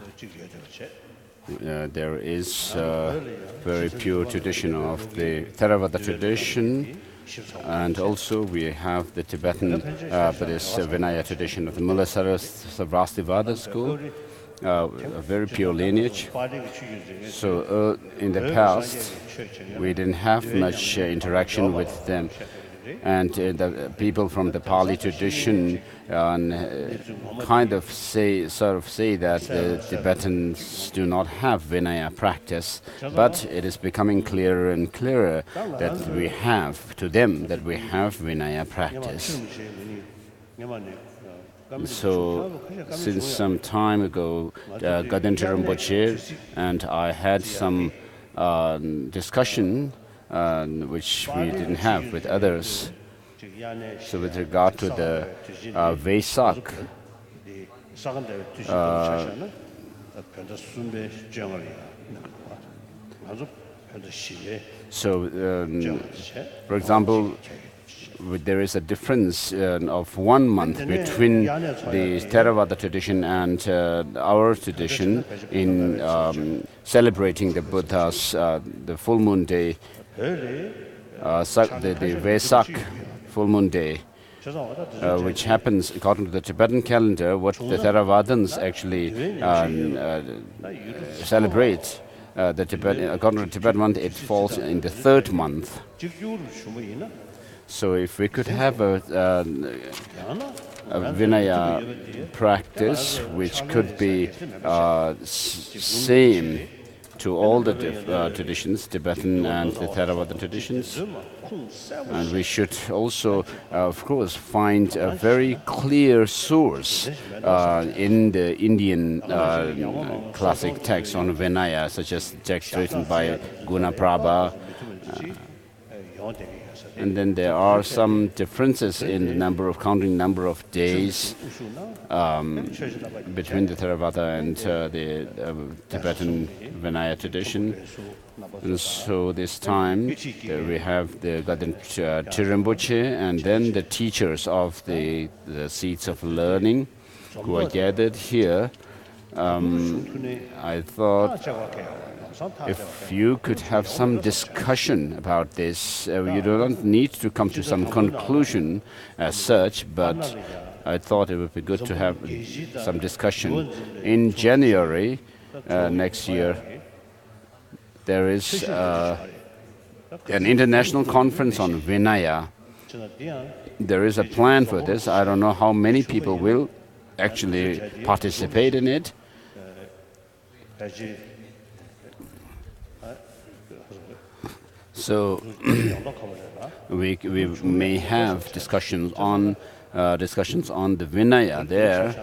there is a very pure tradition of the Theravada tradition, and also we have the Tibetan Buddhist Vinaya tradition of the Mulasarasavastivada school, a very pure lineage. So in the past, we didn't have much interaction with them. And the people from the Pali tradition kind of say that the Tibetans do not have Vinaya practice, but it is becoming clearer and clearer that we have, to them, that we have Vinaya practice. So, since some time ago, Gadendra Rinpoche and I had some discussion which we didn't have with others. So with regard to the Vesak, for example, there is a difference of 1 month between the Theravada tradition and our tradition in celebrating the Buddha's the full moon day, the Vesak full moon day, which happens according to the Tibetan calendar. What the Theravadins actually celebrate, according to the Tibetan month, it falls in the 3rd month. So if we could have a Vinaya practice which could be same to all the traditions, Tibetan and the Theravada traditions. And we should also, of course, find a very clear source in the Indian classic texts on Vinaya, such as texts written by Gunaprabha. And then there are some differences in the counting number of days between the Theravada and the Tibetan Vinaya tradition. And so this time we have the Tirimbuche and then the teachers of the seats of learning who are gathered here. I thought if you could have some discussion about this, you do not need to come to some conclusion as such, but I thought it would be good to have some discussion. In January next year, there is an international conference on Vinaya. There is a plan for this. I don't know how many people will actually participate in it. So we may have discussions on the Vinaya there.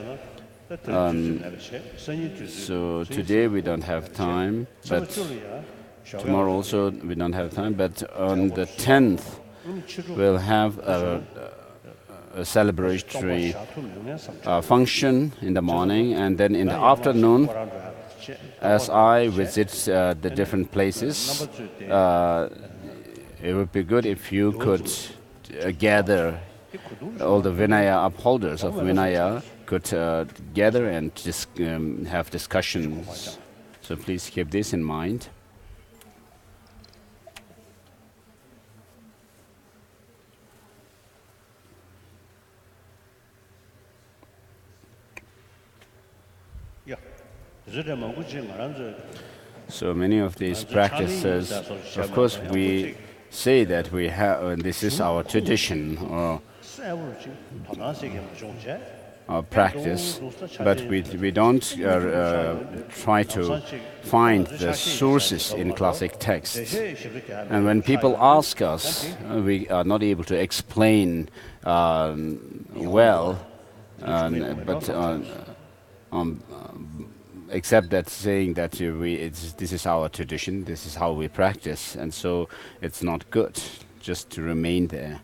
So today we don't have time, but tomorrow also we don't have time. But on the 10th, we'll have a celebratory function in the morning, and then in the afternoon, as I visit the different places, it would be good if you could gather all the Vinaya upholders of Vinaya could gather and have discussions. So please keep this in mind. So many of these practices, of course, we say that we have, and this is our tradition or practice, but we don't try to find the sources in classic texts. And when people ask us, we are not able to explain well, except that saying that this is our tradition, this is how we practice, and so it's not good just to remain there.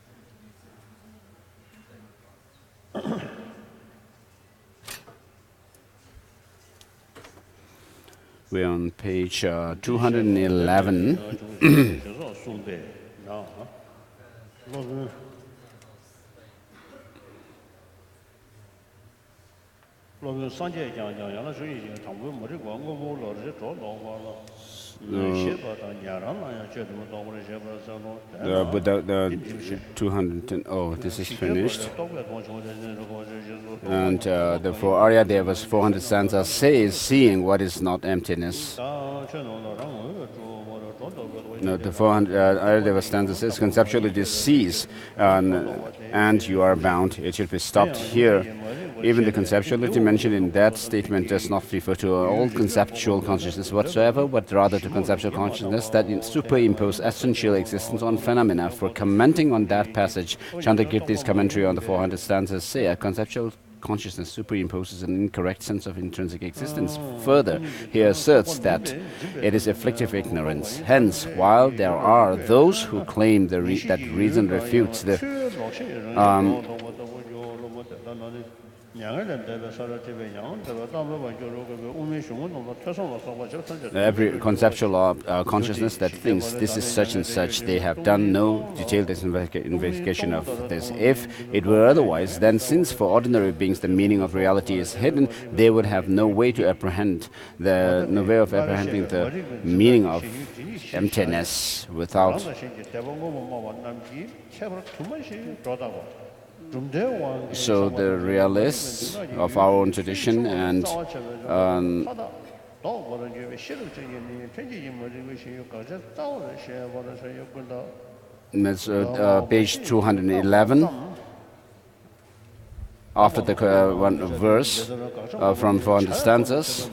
We're on page 211. The 200, oh, this is finished. And for Arya Deva's 400 stanzas says, seeing what is not emptiness. No, the 400 Arya Deva stanza says, conceptuality cease and you are bound. It should be stopped here. Even the conceptuality mentioned in that statement does not refer to all conceptual consciousness whatsoever, but rather to conceptual consciousness that superimpose essential existence on phenomena. For commenting on that passage, Chandrakirti's commentary on the 400 stanzas say a conceptual consciousness superimposes an incorrect sense of intrinsic existence. Further, he asserts that it is afflictive ignorance. Hence, while there are those who claim that reason refutes the every conceptual consciousness that thinks this is such and such, they have done no detailed investigation of this. If it were otherwise, then since for ordinary beings the meaning of reality is hidden, they would have no way of apprehending the meaning of emptiness without. So the realists of our own tradition and that's page 211. after the one verse from 400 stanzas.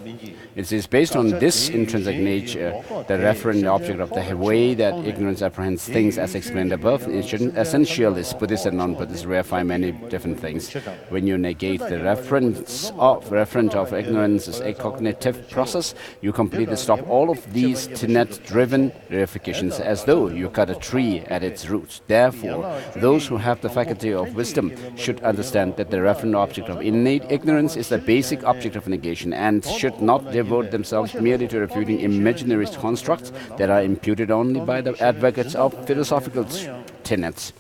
It is based on this intrinsic nature, the referent object of the way that ignorance apprehends things as explained above. Essentialist, Buddhist and non-Buddhist reify many different things. When you negate the referent of ignorance as a cognitive process, you completely stop all of these tenet-driven verifications, as though you cut a tree at its roots. Therefore, those who have the faculty of wisdom should understand that the referent object of innate ignorance is the basic object of negation, and should not devote themselves merely to refuting imaginary constructs that are imputed only by the advocates of philosophical tenets.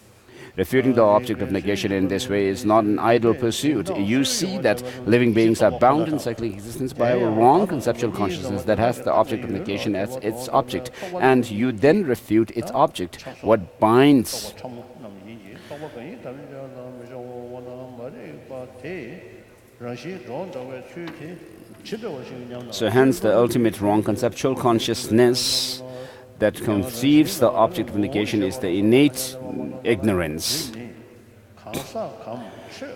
Refuting the object of negation in this way is not an idle pursuit. You see that living beings are bound in cyclic existence by a wrong conceptual consciousness that has the object of negation as its object, and you then refute its object. What binds So hence the ultimate wrong conceptual consciousness that conceives the object of negation is the innate ignorance,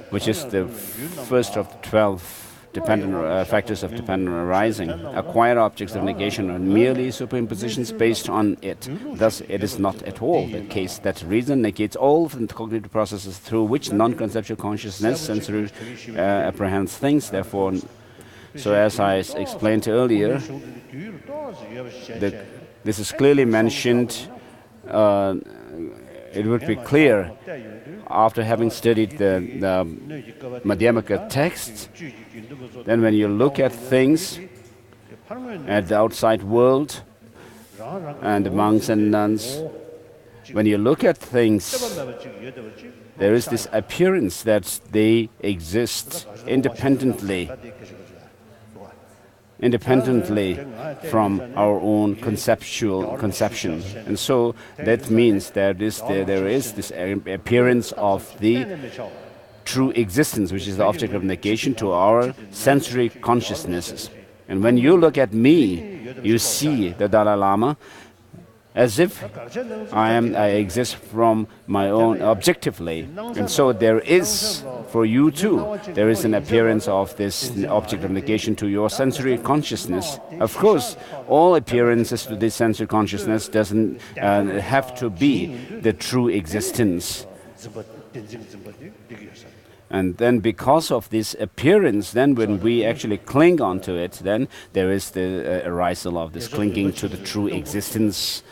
which is the first of the 12 dependent factors of dependent arising. Acquired objects of negation are merely superimpositions based on it. Thus, it is not at all the case that reason negates all of the cognitive processes through which non-conceptual consciousness sensory apprehends things. Therefore, so as I explained earlier, this is clearly mentioned. It would be clear after having studied the Madhyamaka text. Then when you look at things at the outside world and the monks and nuns, when you look at things, there is this appearance that they exist independently from our own conception. And so that means there is this appearance of the true existence, which is the object of negation to our sensory consciousnesses. And when you look at me, you see the Dalai Lama as if I exist from my own objectively. And so there is, for you too, there is an appearance of this object of negation to your sensory consciousness. Of course, all appearances to this sensory consciousness doesn't have to be the true existence. And then because of this appearance, then when we actually cling onto it, then there is the arisal of this clinging to the true existence.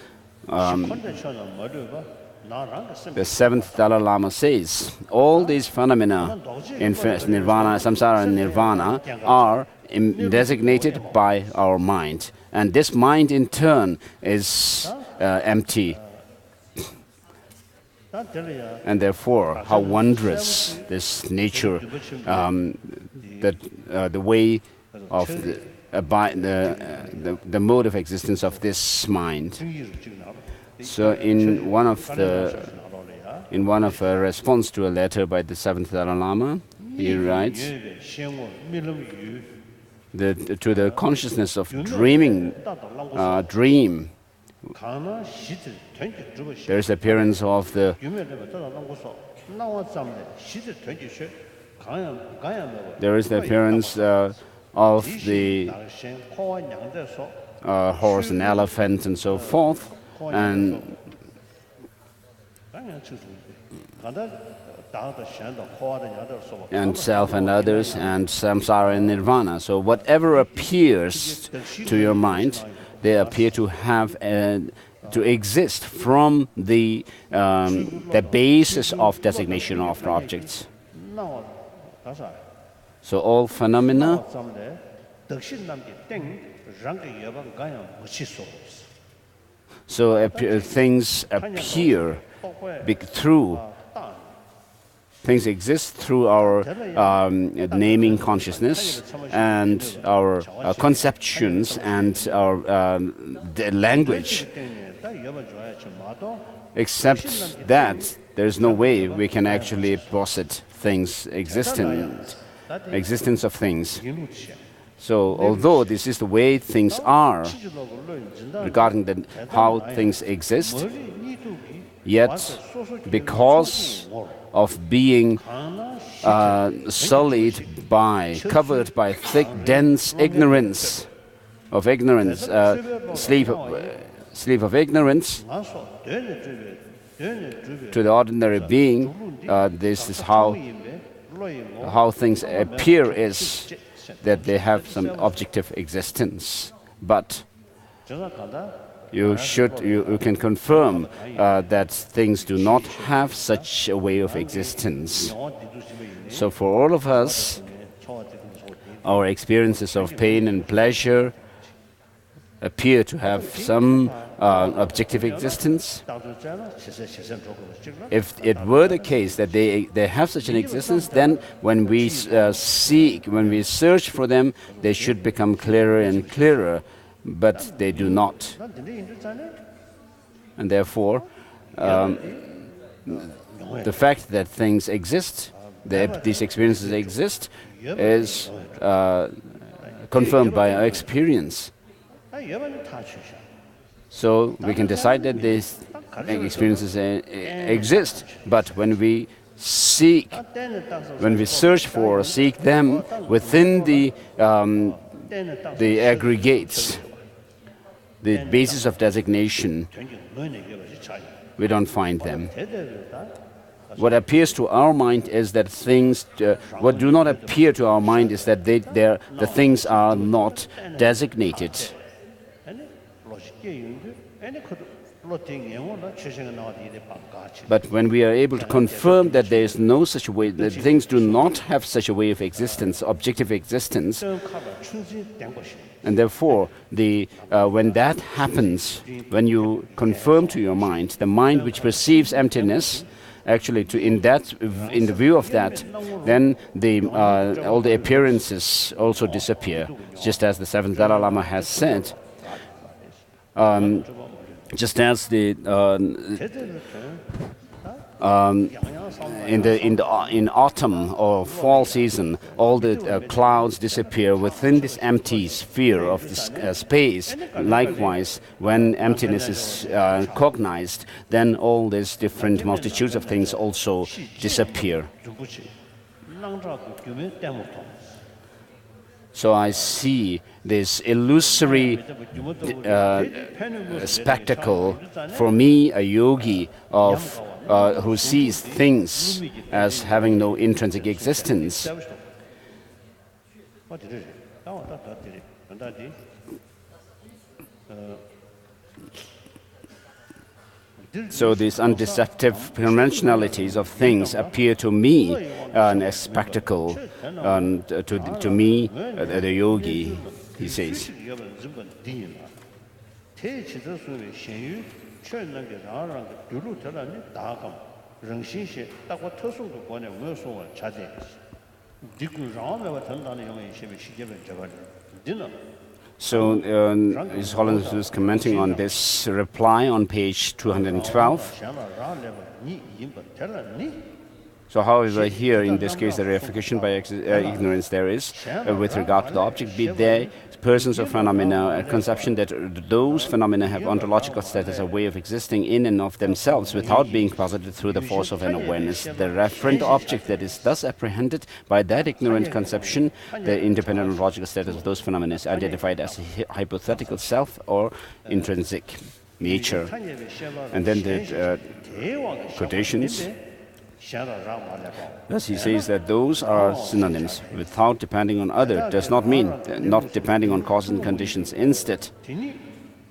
The seventh Dalai Lama says, all these phenomena in nirvana, samsara and nirvana are designated by our mind. And this mind in turn is empty. And therefore, how wondrous this nature, the way of the mode of existence of this mind. So in one of a response to a letter by the seventh Dalai Lama, he writes to the consciousness of dream. There is appearance of the of the horse and elephant and so forth, and self and others, and samsara and nirvana. So whatever appears to your mind, they appear to have to exist from the basis of designation of objects. So all phenomena things appear things exist through our naming consciousness and our conceptions and our the except that there is no way we can actually posit things existence of things. So although this is the way things are regarding how things exist, yet because of being sullied by, covered by thick, dense ignorance of ignorance, sleep of ignorance. To the ordinary being, this is how things appear, is that they have some objective existence. But you can confirm that things do not have such a way of existence. So for all of us, our experiences of pain and pleasure appear to have some objective existence. If it were the case that they have such an existence, then when we search for them, they should become clearer and clearer, but they do not. And therefore, the fact that things exist, these experiences exist, is confirmed by our experience. So we can decide that these experiences exist, but when we seek, when we search for, seek them within the aggregates, the basis of designation, we don't find them. What appears to our mind is that things, what do not appear to our mind is that the things are not designated. But when we are able to confirm that there is no such way, that things do not have such a way of existence, objective existence, and therefore, when that happens, when you confirm to your mind, the mind which perceives emptiness, actually, in the view of that, then all the appearances also disappear, just as the seventh Dalai Lama has said. Just as in autumn or fall season, all the clouds disappear within this empty sphere of this space. Likewise, when emptiness is cognized, then all these different multitudes of things also disappear. So I see this illusory spectacle, for me, a yogi who sees things as having no intrinsic existence. So these undeceptive conventionalities of things appear to me a spectacle, to me, the yogi, he says. So His Holiness is commenting on this reply on page 212. So however, here in this case, the reification by ignorance there is, with regard to the object, be they persons or phenomena, a conception that those phenomena have ontological status, a way of existing in and of themselves without being posited through the force of an awareness. The referent object that is thus apprehended by that ignorant conception, the independent ontological status of those phenomena is identified as a hypothetical self or intrinsic nature. And then the quotations. Thus he says that those are synonyms. Without depending on other does not mean not depending on causes and conditions. Instead,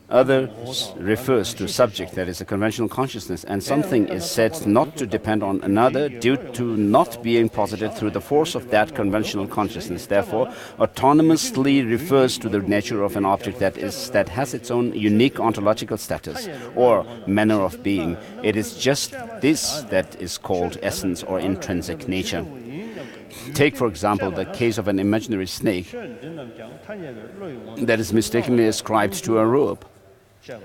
other refers to subject, that is a conventional consciousness, and something is said not to depend on another due to not being posited through the force of that conventional consciousness. Therefore, autonomously refers to the nature of an object that has its own unique ontological status or manner of being. It is just this that is called essence or intrinsic nature. Take, for example, the case of an imaginary snake that is mistakenly ascribed to a rope.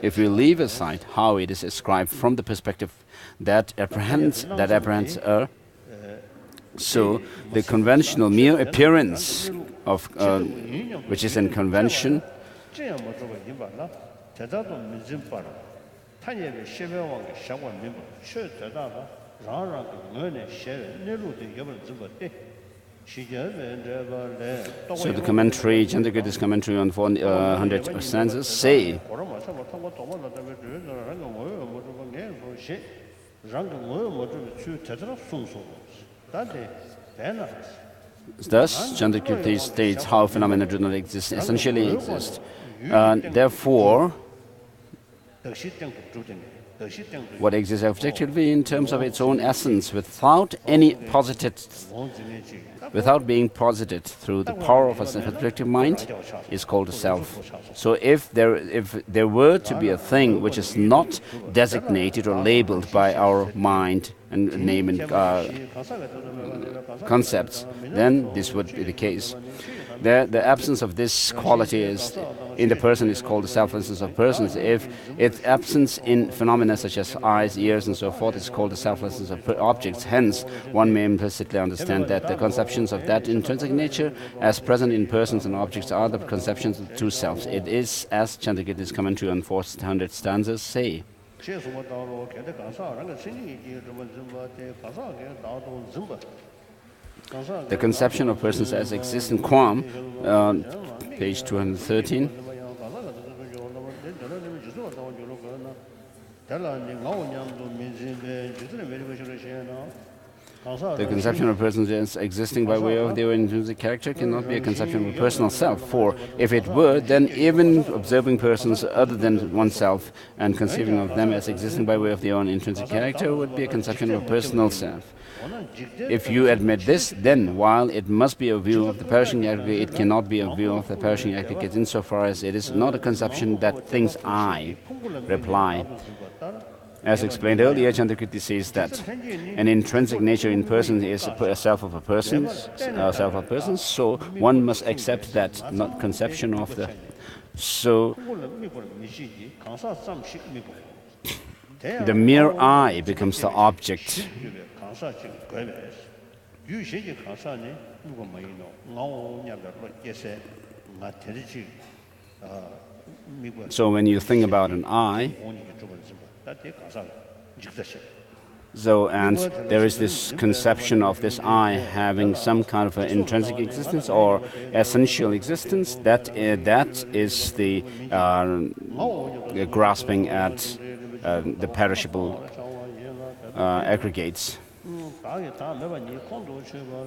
If we leave aside how it is ascribed from the perspective that apprehends her, so the conventional mere appearance of which is in convention, So the commentary, Chandrakirti's commentary on 400 stanzas say thus, Chandrakirti states how phenomena do not exist, essentially exist. Therefore, what exists objectively in terms of its own essence, without being posited through the power of a subjective mind, is called a self. So if there were to be a thing which is not designated or labeled by our mind and name and concepts, then this would be the case. The absence of this quality in the person is called the selflessness of persons. If its absence in phenomena such as eyes, ears, and so forth is called the selflessness of objects. Hence, one may implicitly understand that the conceptions of that intrinsic nature as present in persons and objects are the conceptions of two selves. It is, as Chandrakirti's commentary on 400 stanzas say. The conception of persons as existent quam, page 213. The conception of persons as existing by way of their intrinsic character cannot be a conception of a personal self, for if it were, then even observing persons other than oneself and conceiving of them as existing by way of their own intrinsic character would be a conception of a personal self. If you admit this, then while it must be a view of the perishing aggregate, it cannot be a view of the perishing aggregate insofar as it is not a conception that thinks I. Reply. As explained earlier, Chandrakirti says that an intrinsic nature in person is a self of persons, so one must accept that not conception of the. So the mere I becomes the object. So when you think about an I, and there is this conception of this I having some kind of an intrinsic existence or essential existence, that is the grasping at the perishable aggregates.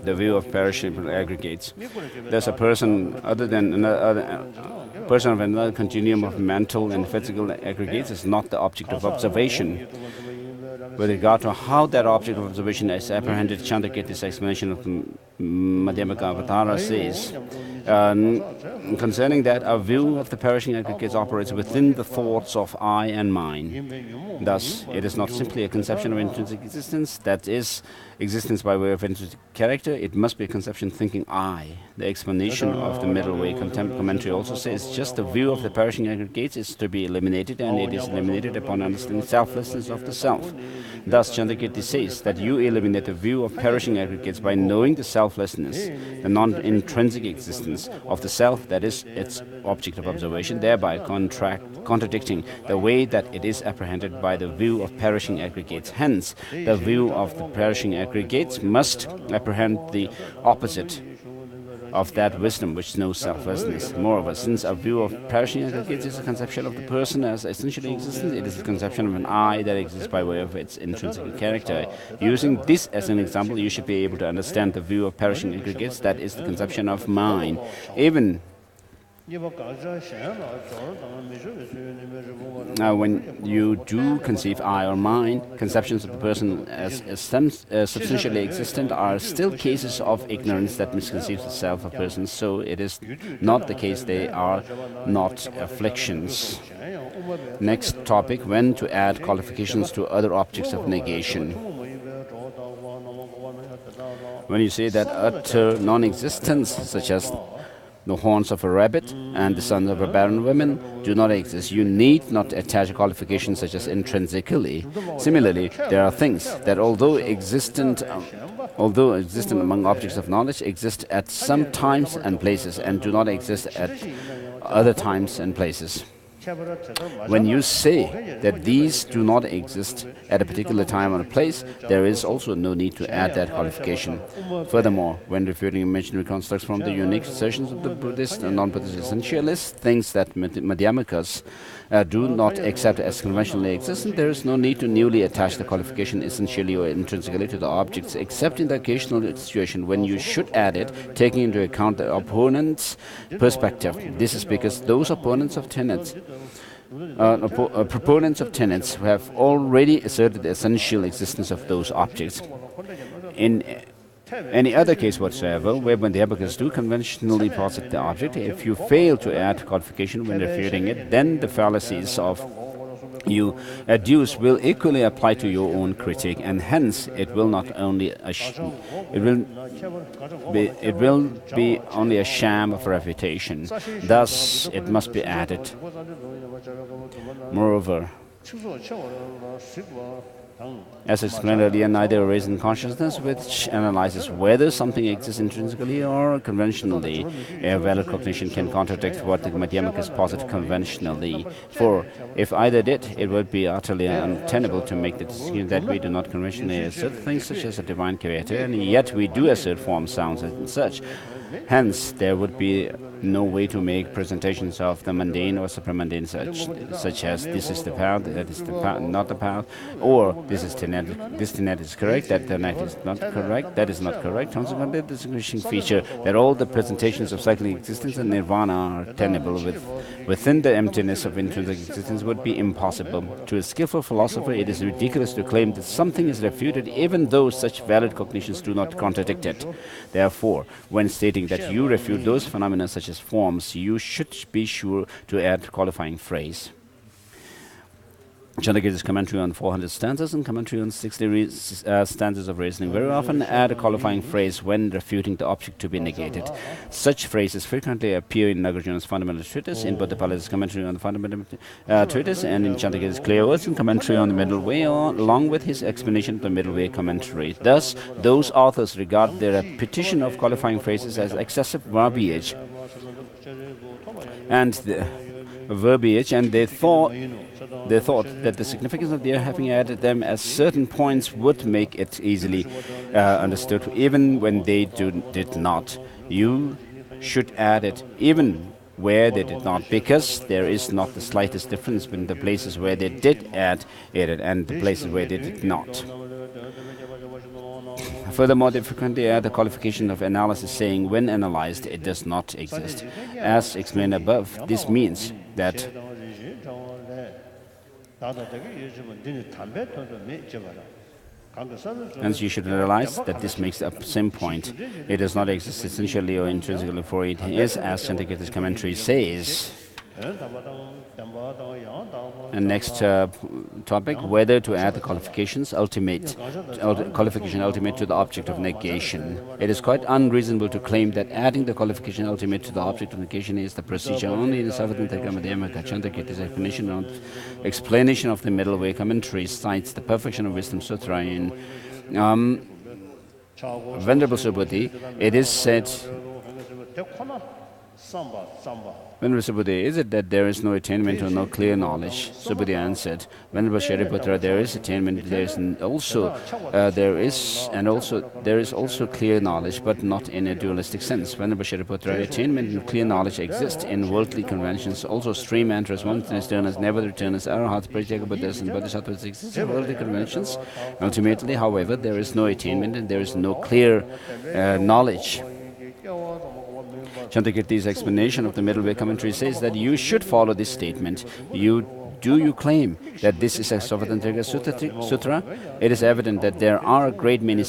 The view of perishable aggregates. There's a person other than another person of another continuum of mental and physical aggregates is not the object of observation. With regard to how that object of observation is apprehended, Chandrakirti's explanation of the Madhyamaka Avatara says, concerning that, a view of the perishing aggregates operates within the thoughts of I and mine. Thus, it is not simply a conception of intrinsic existence, that is, existence by way of intrinsic character, it must be a conception thinking I. The explanation of the middle way commentary also says, just the view of the perishing aggregates is to be eliminated, and it is eliminated upon understanding selflessness of the self. Thus, Chandrakirti says that you eliminate the view of perishing aggregates by knowing the selflessness, the non-intrinsic existence of the self that is its object of observation, thereby contradicting the way that it is apprehended by the view of perishing aggregates. Hence, the view of the perishing aggregates must apprehend the opposite of that wisdom which knows selflessness. Moreover, since a view of perishing aggregates is a conception of the person as essentially existent, it is a conception of an I that exists by way of its intrinsic character. Using this as an example, you should be able to understand the view of perishing aggregates, that is the conception of mine. Even now, when you do conceive I or mine, conceptions of the person as substantially existent are still cases of ignorance that misconceives the self of persons, so it is not the case they are not afflictions. Next topic, when to add qualifications to other objects of negation. When you say that utter non-existence, such as the horns of a rabbit and the sons of a barren woman do not exist, you need not attach a qualification such as intrinsically. Similarly, there are things that, although existent among objects of knowledge, exist at some times and places and do not exist at other times and places. When you say that these do not exist at a particular time or place, there is also no need to add that qualification. Furthermore, when refuting imaginary constructs from the unique assertions of the Buddhist and non-Buddhist essentialists, things that Madhyamikas do not accept as conventionally existent, there is no need to newly attach the qualification essentially or intrinsically to the objects, except in the occasional situation when you should add it, taking into account the opponent's perspective. This is because those opponents of tenets proponents of tenets who have already asserted the essential existence of those objects. In any other case whatsoever, where when the Madhyamikas do conventionally posit the object, if you fail to add qualification when refuting it, then the fallacies of you adduce will equally apply to your own critique, and hence it will not only it will be only a sham of refutation. Thus, it must be added. Moreover, as explained earlier, neither a reason consciousness which analyzes whether something exists intrinsically or conventionally, a valid cognition can contradict what the Madhyamikas posit conventionally. For if either did, it would be utterly untenable to make the distinction that we do not conventionally assert things such as a divine creator, and yet we do assert forms, sounds, and such. Hence, there would be no way to make presentations of the mundane or supramundane such as this is the path, that is the path, not the path, or this tenet is correct, that tenet is not correct, that is not correct. Consequently, the distinguishing feature that all the presentations of cyclic existence and nirvana are tenable within the emptiness of intrinsic existence would be impossible. To a skillful philosopher, it is ridiculous to claim that something is refuted even though such valid cognitions do not contradict it. Therefore, when stating that you refute those phenomena such as forms, you should be sure to add qualifying phrase. Chandrakirti's commentary on 400 stanzas and commentary on 60 stanzas of reasoning very often add a qualifying phrase when refuting the object to be negated. Such phrases frequently appear in Nagarjuna's fundamental treatise, in Buddhapala's commentary on the fundamental treatise, and in Chandrakirti's clear words and commentary on the middle way, along with his explanation of the middle way commentary. Thus, those authors regard the repetition of qualifying phrases as excessive verbiage, and they thought that the significance of their having added them as certain points would make it easily understood, even when they did not. You should add it even where they did not, because there is not the slightest difference between the places where they did add it and the places where they did not. Furthermore, they frequently add the qualification of analysis, saying when analyzed it does not exist. As explained above, this means that hence you should realize that this makes the same point. It does not exist essentially or intrinsically, for it is, as Chandrakirti's commentary says. And next topic, whether to add the qualification ultimate to the object of negation. It is quite unreasonable to claim that adding the qualification ultimate to the object of negation is the procedure only in the Sarvatantrika Madhyamaka. Chandrakirti's explanation of the middle way commentary cites the Perfection of Wisdom Sutra in Venerable Subhuti. It is said, Venerable Subhuti, is it that there is no attainment or no clear knowledge? Subhuti answered, Venerable Shariputra, there is attainment, there is also clear knowledge, but not in a dualistic sense. Venerable Shariputra, attainment and clear knowledge exist in worldly conventions. Also, stream mantras, oneness, eternus, never returners, arahats, pratyaga buddhas, and bodhisattvas exist in worldly conventions. Ultimately, however, there is no attainment and there is no clear knowledge. Chandrakirti's explanation of the middle way commentary says that you should follow this statement. Do you claim that this is a Sarvatantrika Sutra? It is evident that there are a great many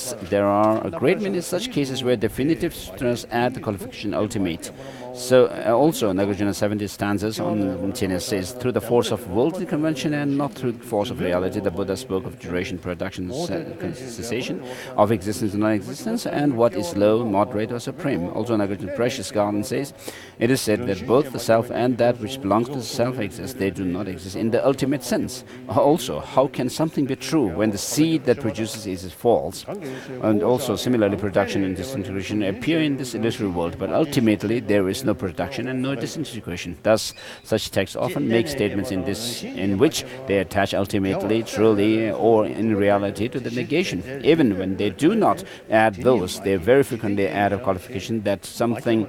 such cases where definitive sutras add the qualification ultimate. So also Nagarjuna 70 stanzas on emptiness says, through the force of worldly convention and not through the force of reality, the Buddha spoke of duration, production, cessation, of existence and non-existence, and what is low, moderate, or supreme. Also Nagarjuna Precious Garden says, it is said that both the self and that which belongs to the self exist. They do not exist in the ultimate sense. Also, how can something be true when the seed that produces is false? And also similarly, production and disintegration appear in this illusory world, but ultimately there is no production and no disintegration. Thus, such texts often make statements in which they attach ultimately, truly, or in reality to the negation. Even when they do not add those, they very frequently add a qualification that something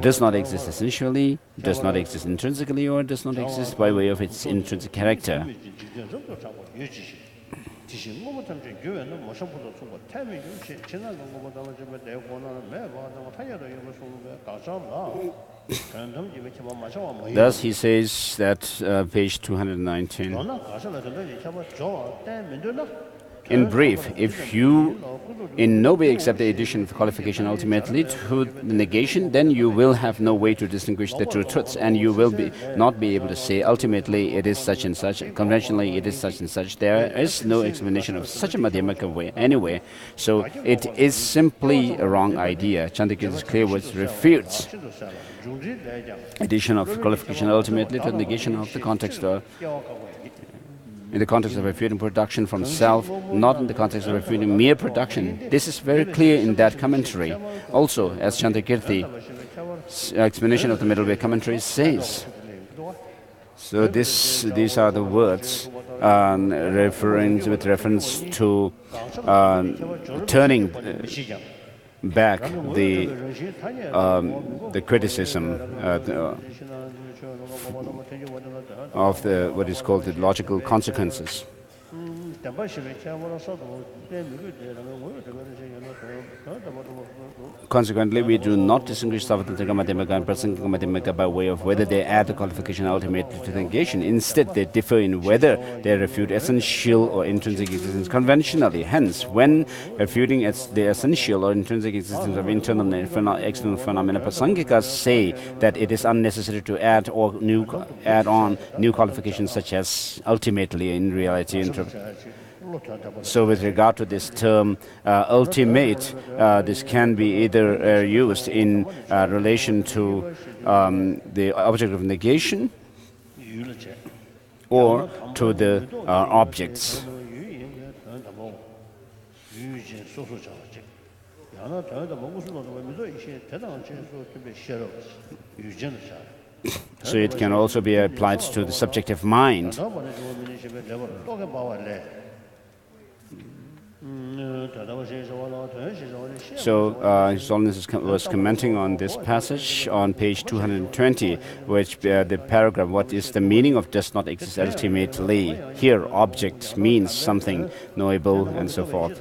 does not exist essentially, does not exist intrinsically, or does not exist by way of its intrinsic character. Thus, he says that, page 219. In brief, if you in no way accept the addition of the qualification ultimately to the negation, then you will have no way to distinguish the two truths, and you will not be able to say ultimately it is such and such, conventionally it is such and such. There is no explanation of such a Madhyamaka way anyway, so it is simply a wrong idea. Chandrakirti's clear words refutes addition of qualification ultimately to the negation of the context of in the context of refuting production from self, not in the context of refuting mere production. This is very clear in that commentary. Also, as Chandrakirti's explanation of the middle way commentary says. So these are the words with reference to turning back the criticism of what is called the logical consequences. Consequently, we do not distinguish Savatantrika Madhyamaka and Prasangika Madhyamaka by way of whether they add the qualification ultimately to the negation. Instead, they differ in whether they refute essential or intrinsic existence conventionally. Hence, when refuting the essential or intrinsic existence of internal and external phenomena, Prasangikas say that it is unnecessary to add on new qualifications such as ultimately, in reality, So with regard to this term ultimate, this can be either used in relation to the object of negation or to the objects. So it can also be applied to the subjective mind. So His Holiness was commenting on this passage on page 220, which the paragraph, what is the meaning of does not exist ultimately? Here, object means something knowable and so forth.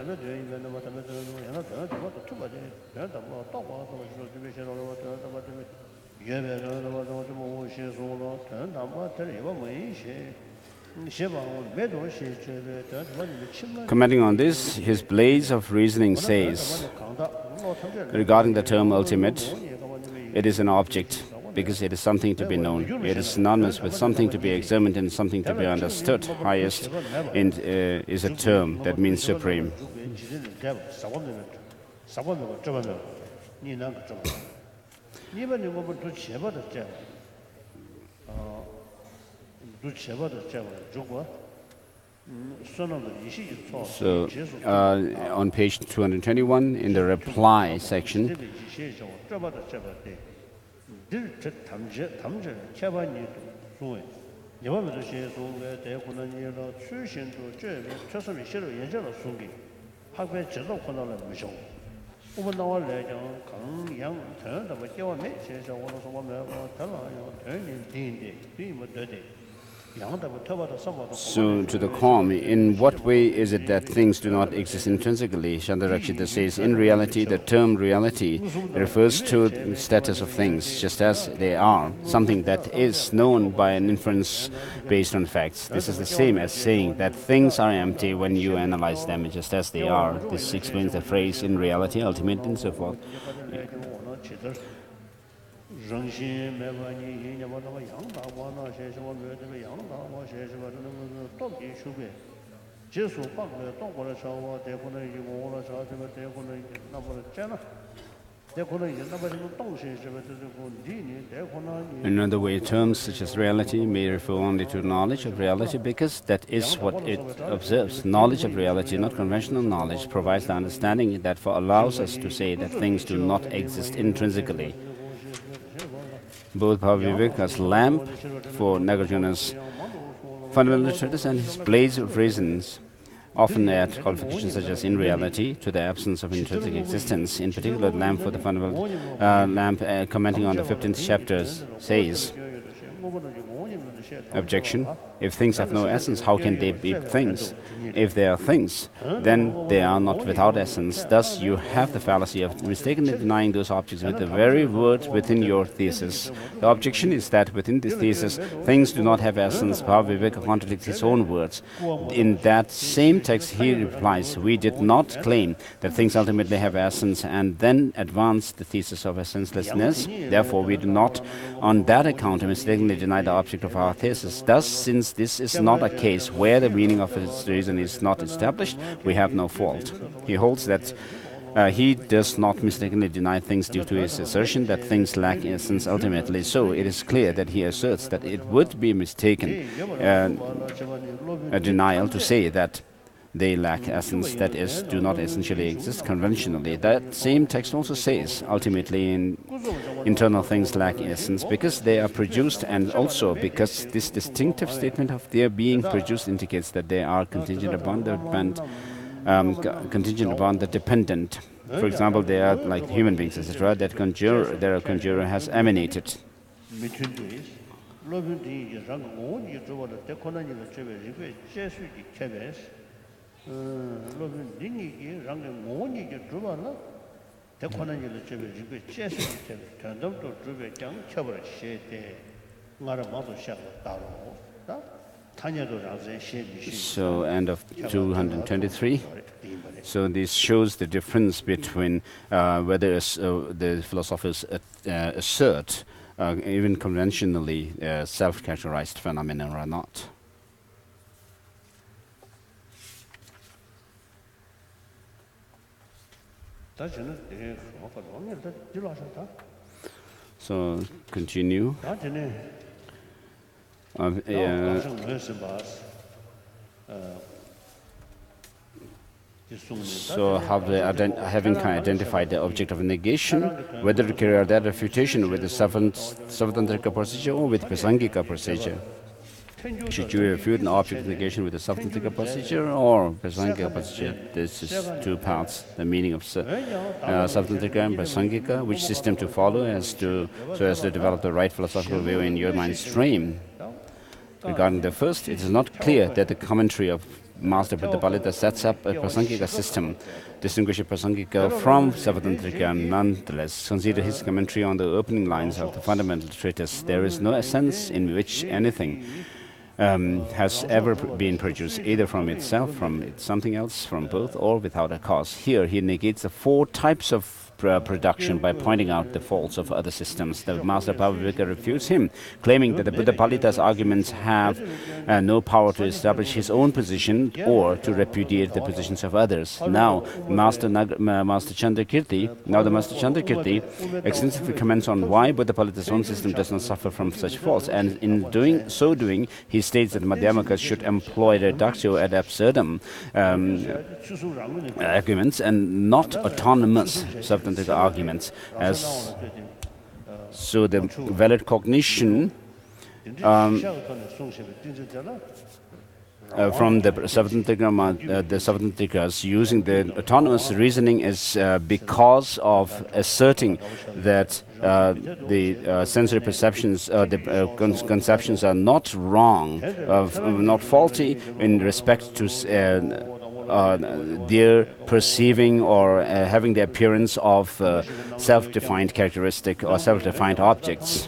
Commenting on this, his Blaze of Reasoning says, regarding the term ultimate, it is an object because it is something to be known. It is synonymous with something to be examined and something to be understood. Highest is a term that means supreme. So, on page 221, in the reply section, so to the calm, in what way is it that things do not exist intrinsically? Chandarakshita says, in reality, the term reality refers to the status of things, just as they are, something that is known by an inference based on facts. This is the same as saying that things are empty when you analyze them just as they are. This explains the phrase, in reality, ultimate, and so forth. In other way, terms such as reality may refer only to knowledge of reality because that is what it observes. Knowledge of reality, not conventional knowledge, provides the understanding that allows us to say that things do not exist intrinsically. both Bhaviveka's lamp for Nagarjuna's fundamental treatise and his blaze of reasons often add qualifications such as in reality to the absence of intrinsic existence. In particular, the lamp for the fundamental lamp commenting on the 15th chapter says, objection, if things have no essence, how can they be things? If they are things, then they are not without essence. Thus, you have the fallacy of mistakenly denying those objects with the very words within your thesis. The objection is that within this thesis, things do not have essence. Bhaviveka contradicts his own words. In that same text, he replies, we did not claim that things ultimately have essence and then advance the thesis of essencelessness. Therefore, we do not, on that account, mistakenly deny the object of our thesis. Thus, since this is not a case where the meaning of his reason is not established, we have no fault. He holds that he does not mistakenly deny things due to his assertion that things lack essence ultimately. So it is clear that he asserts that it would be mistaken a denial to say that they lack essence, that is, do not essentially exist conventionally. That same text also says, ultimately, internal things lack essence because they are produced, and also because this distinctive statement of their being produced indicates that they are contingent upon the dependent. For example, they are like human beings, etc., that their conjurer has emanated. So, end of 223. So this shows the difference between whether the philosophers assert, even conventionally, self-characterized phenomena or not. So, continue. So, having identified the object of negation, whether to carry out that refutation with the Savattantrika procedure or with Prasangika procedure. Should you refute an object of negation with the Savattantrika procedure or Prasangika procedure? This is two parts, the meaning of Savattantrika and Prasangika, which system to follow so as to develop the right philosophical view in your mind stream. Regarding the first, it is not clear that the commentary of Master Buddhapalita sets up a Prasangika system, distinguishing Prasangika from Savattantrika. Nonetheless, consider his commentary on the opening lines of the fundamental treatise. There is no sense in which anything has ever been produced, either from itself, from something else, from both, or without a cause. Here, he negates the four types of production by pointing out the faults of other systems. The Master Bhaviveka refutes him, claiming that the Buddhapalita's arguments have no power to establish his own position or to repudiate the positions of others. Now, the Master Chandrakirti extensively comments on why Buddhapalita's own system does not suffer from such faults, and in doing, he states that Madhyamakas should employ reductio ad absurdum arguments and not autonomous substantive arguments. So the valid cognition from the Savattantrikas using the autonomous reasoning is because of asserting that the sensory perceptions, the conceptions are not wrong, not faulty in respect to their perceiving or having the appearance of self-defined characteristic or self-defined objects.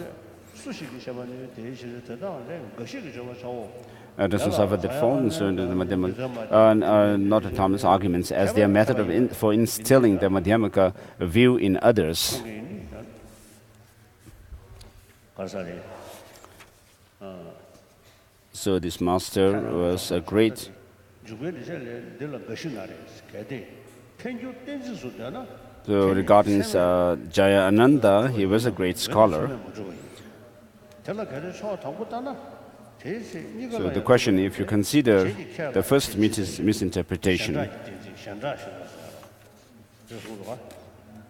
Doesn't suffer that fault, and so the Madhyamaka not autonomous arguments as their method for instilling the Madhyamaka view in others. So this master was a great So regarding Jaya Ananda, he was a great scholar. So the question, if you consider the first misinterpretation,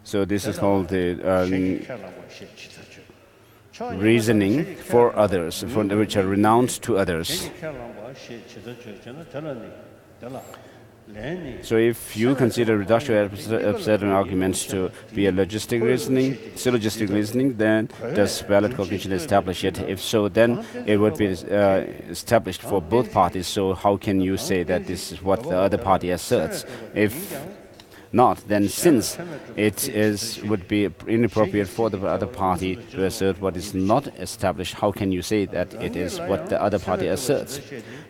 so this is called the reasoning for others, which are renowned to others. So if you consider reductive absurd arguments to be a syllogistic reasoning, then does valid cognition establish it? If so, then it would be established for both parties. So how can you say that this is what the other party asserts? If not, then since would be inappropriate for the other party to assert what is not established, how can you say that it is what the other party asserts?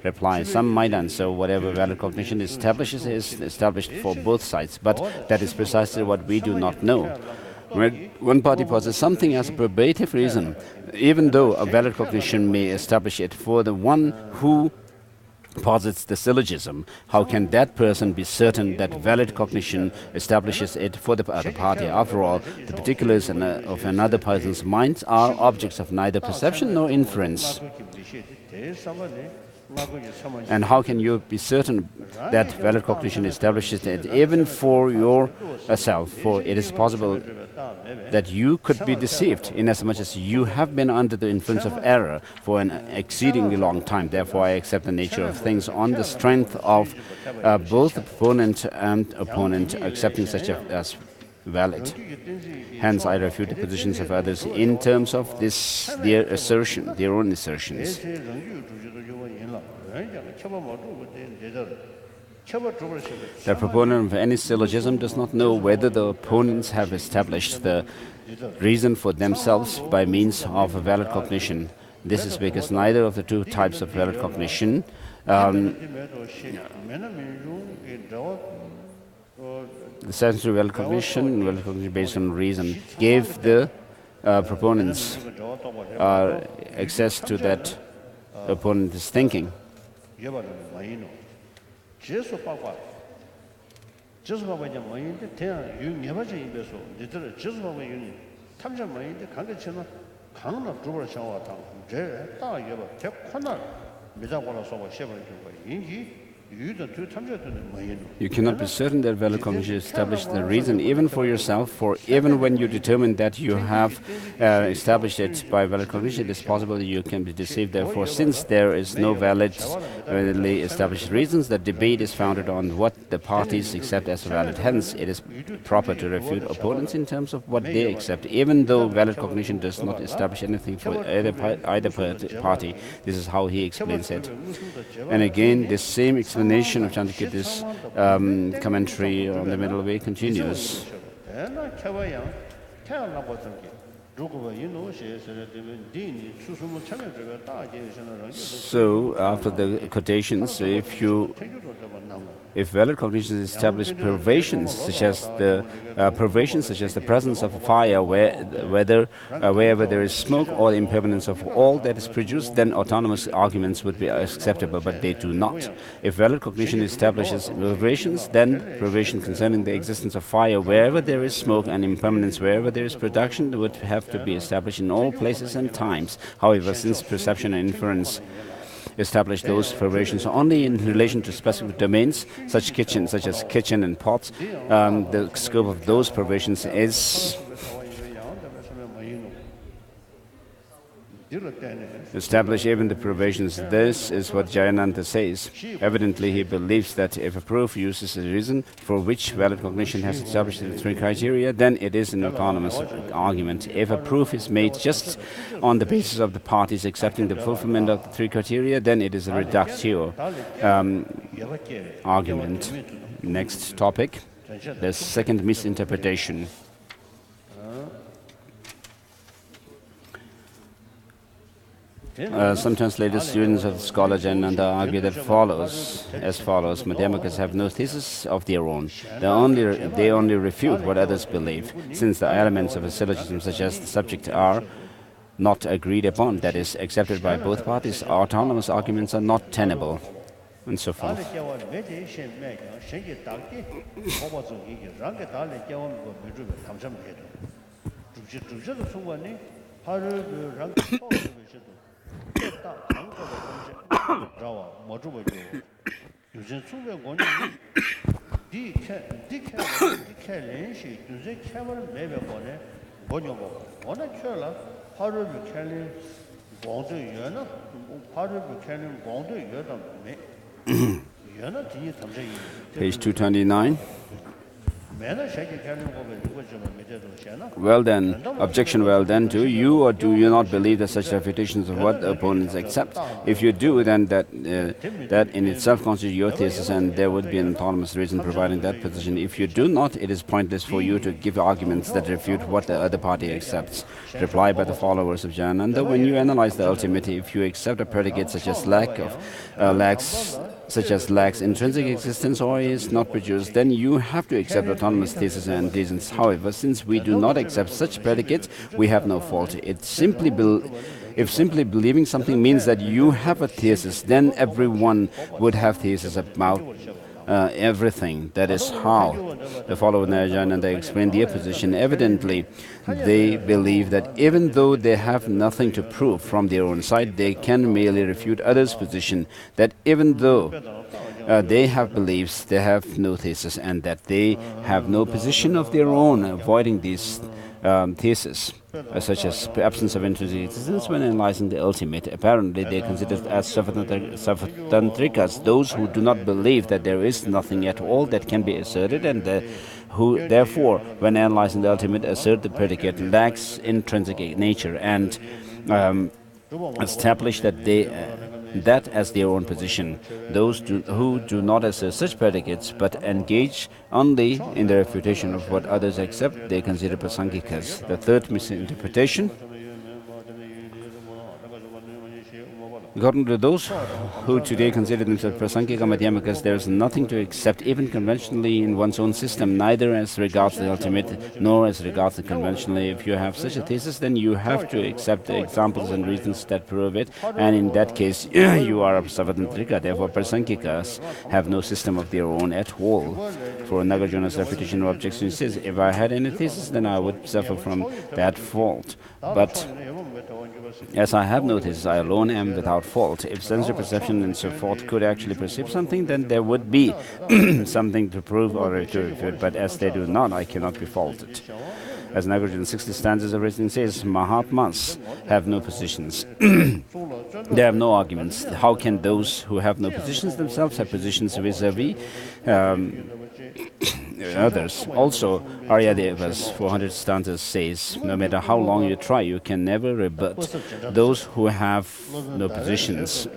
Reply: some might answer whatever valid cognition establishes is established for both sides, but that is precisely what we do not know. When one party possesses something as a probative reason, even though a valid cognition may establish it for the one who posits the syllogism, how can that person be certain that valid cognition establishes it for the other party? After all, the particulars of another person's mind are objects of neither perception nor inference. And how can you be certain that valid cognition establishes it even for yourself? For it is possible that you could be deceived, inasmuch as you have been under the influence of error for an exceedingly long time. Therefore, I accept the nature of things on the strength of both the proponent and opponent accepting such as valid. Hence, I refute the positions of others in terms of their own assertions. The proponent of any syllogism does not know whether the opponents have established the reason for themselves by means of a valid cognition. This is because neither of the two types of valid cognition the sensory valid cognition based on reason, gave the proponents access to that opponent's thinking. You cannot be certain that valid cognition established the reason even for yourself, for even when you determine that you have established it by valid cognition, it is possible that you can be deceived. Therefore, since there is no validly established reasons, the debate is founded on what the parties accept as valid. Hence, it is proper to refute opponents in terms of what they accept, even though valid cognition does not establish anything for either party. This is how he explains it. And again, this same explanation of Chandrakirti's commentary on the middle way continues. So, after the quotations, if valid cognition establishes perversions such as the presence of a fire wherever there is smoke, or the impermanence of all that is produced, then autonomous arguments would be acceptable, but they do not. If valid cognition establishes perversions, then perversion concerning the existence of fire wherever there is smoke and impermanence wherever there is production would have to be established in all places and times. However, since perception and inference establish those perversions only in relation to specific domains, such as kitchen and pots, the scope of those perversions is establish even the perversions. This is what Jayananda says. Evidently, he believes that if a proof uses a reason for which valid cognition has established the three criteria, then it is an autonomous argument. If a proof is made just on the basis of the parties accepting the fulfillment of the three criteria, then it is a reductio argument. Next topic, the second misinterpretation. Some translated students of the scholar Jayananda argue that as follows: Madhyamakas have no thesis of their own. They only refute what others believe. Since the elements of a syllogism, such as the subject, are not agreed upon, that is, accepted by both parties, autonomous arguments are not tenable, and so forth. Page 229. Well then, objection, well then, do you or do you not believe that such refutations of what the opponents accept? If you do, then that in itself constitutes your thesis, and there would be an autonomous reason providing that position. If you do not, it is pointless for you to give arguments that refute what the other party accepts. Reply by the followers of Jayananda: when you analyze the ultimate, if you accept a predicate such as lacks intrinsic existence or is not produced, then you have to accept autonomous thesis and reasons. However, since we do not accept such predicates, we have no fault. If simply believing something means that you have a thesis, then everyone would have thesis about everything. That is how the followers of Jayananda explain their position. Evidently, they believe that even though they have nothing to prove from their own side, they can merely refute others' position, that even though they have beliefs, they have no thesis, and that they have no position of their own, avoiding these theses, such as absence of intrinsic existence when analyzing the ultimate. Apparently, they are considered as Savatantrikas, those who do not believe that there is nothing at all that can be asserted, and who, therefore, when analyzing the ultimate, assert the predicate lacks intrinsic nature and establish that as their own position. Those who do not assert such predicates but engage only in the refutation of what others accept, they consider prasangikas. The third misinterpretation: according to those who today consider themselves prasangika madhyamikas, there is nothing to accept even conventionally in one's own system, neither as regards the ultimate nor as regards the conventionally. If you have such a thesis, then you have to accept the examples and reasons that prove it, and in that case you are a savatantrika. Therefore prasangikas have no system of their own at all. For Nagarjuna's refutation of objection, he says, if I had any thesis, then I would suffer from that fault. But as I have no thesis, I alone am without fault. If sensory perception and so forth could actually perceive something, then there would be something to prove or to refute. But as they do not, I cannot be faulted. As Nagarjuna 60 stanzas of reasoning says, Mahatmas have no positions. They have no arguments. How can those who have no positions themselves have positions vis-a-vis others? Also, Aryadeva's 400 stanzas says, no matter how long you try, you can never rebut those who have no positions.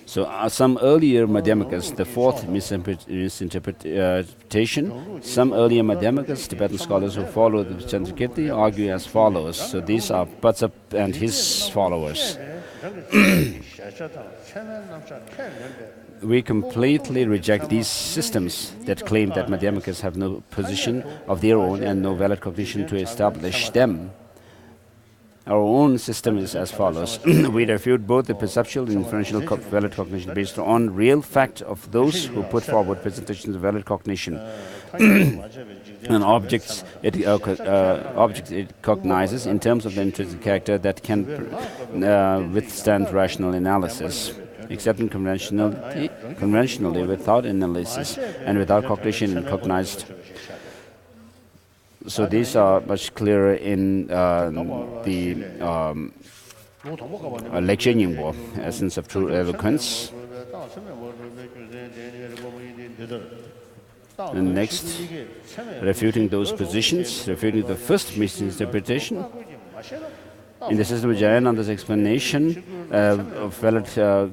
So some earlier Madhyamikas, the fourth misinterpretation, some earlier Madhyamikas, Tibetan scholars who follow the Chandrakirti, argue as follows. So these are Patsap and his followers. We completely reject these systems that claim that Madhyamikas have no position of their own and no valid cognition to establish them. Our own system is as follows. We refute both the perceptual and inferential valid cognition based on real fact of those who put forward presentations of valid cognition. And objects it cognizes in terms of the intrinsic character that can withstand rational analysis. Accepting conventionally without analysis and without cognition and cognized. So these are much clearer in the lecture Nyingbo, Essence of True Eloquence. And next, refuting those positions, refuting the first misinterpretation. In the system of Jayananda's explanation of valid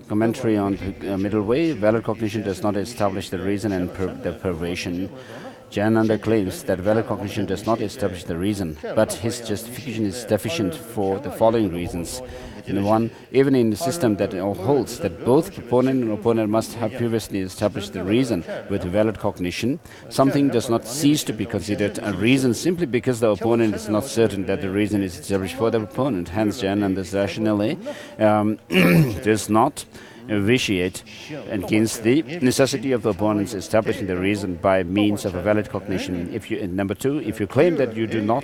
commentary on the middle way, valid cognition does not establish the reason and the perversion. Jayananda claims that valid cognition does not establish the reason, but his justification is deficient for the following reasons. Even in the system that holds that both proponent and opponent must have previously established the reason with valid cognition, something does not cease to be considered a reason simply because the opponent is not certain that the reason is established for the opponent. Hence, Jayananda's rationale does not vitiate against the necessity of the opponents establishing the reason by means of a valid cognition. Number two, if you claim that you do not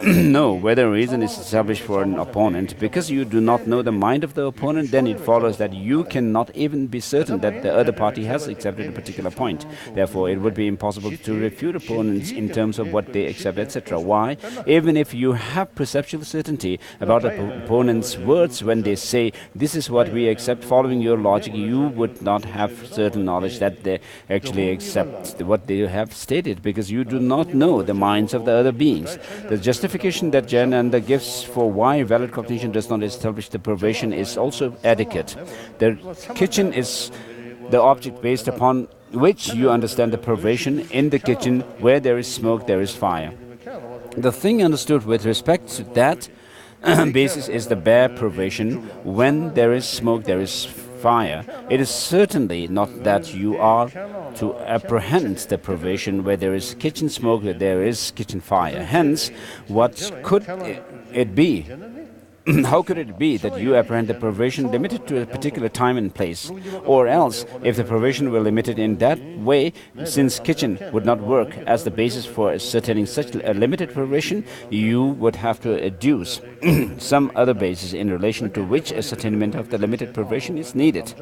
know whether a reason is established for an opponent because you do not know the mind of the opponent, then it follows that you cannot even be certain that the other party has accepted a particular point. Therefore, it would be impossible to refute opponents in terms of what they accept, etc. Why? Even if you have perceptual certainty about opponent's words when they say, this is what we accept following your logic, you would not have certain knowledge that they actually accept what they have stated, because you do not know the minds of the other beings. The justification that Jananda gives for why valid cognition does not establish the privation is also adequate. The kitchen is the object based upon which you understand the privation. In the kitchen, where there is smoke, there is fire. The thing understood with respect to that basis is the bare privation. When there is smoke, there is fire. It is certainly not that you are to apprehend the privation where there is kitchen smoke, where there is kitchen fire. Hence, what could it be? How could it be that you apprehend the privation limited to a particular time and place? Or else, if the privation were limited in that way, since kitchen would not work as the basis for ascertaining such a limited privation, you would have to adduce some other basis in relation to which ascertainment of the limited privation is needed.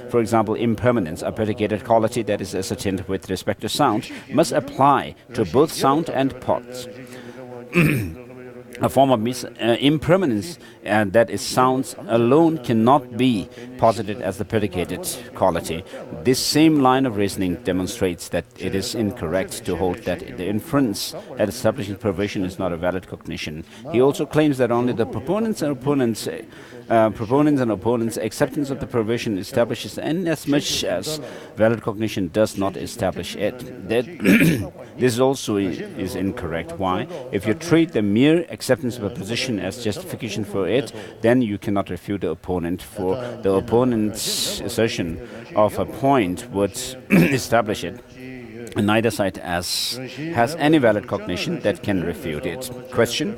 For example, impermanence, a predicated quality that is ascertained with respect to sound, must apply to both sound and parts. A form of impermanence that is sounds alone cannot be posited as the predicated quality. This same line of reasoning demonstrates that it is incorrect to hold that the inference that establishing privation is not a valid cognition. He also claims that only the proponents and opponents acceptance of the privation establishes, and as much as valid cognition does not establish it. This also is incorrect. Why? If you treat the mere acceptance of a position as justification for it, then you cannot refute the opponent, for the opponent's assertion of a point would establish it. Neither side has any valid cognition that can refute it. Question: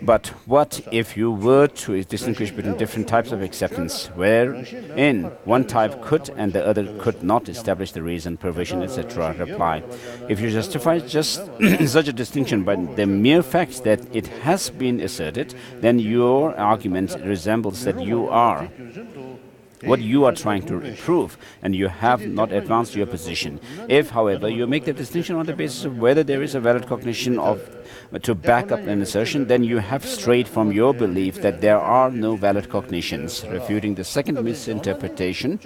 but what if you were to distinguish between different types of acceptance, wherein one type could and the other could not establish the reason, privation, etc.? Reply: if you justify just such a distinction by the mere fact that it has been asserted, then your argument resembles that you are what you are trying to prove, and you have not advanced your position. If, however, you make the distinction on the basis of whether there is a valid cognition to back up an assertion, then you have strayed from your belief that there are no valid cognitions. Refuting the second misinterpretation,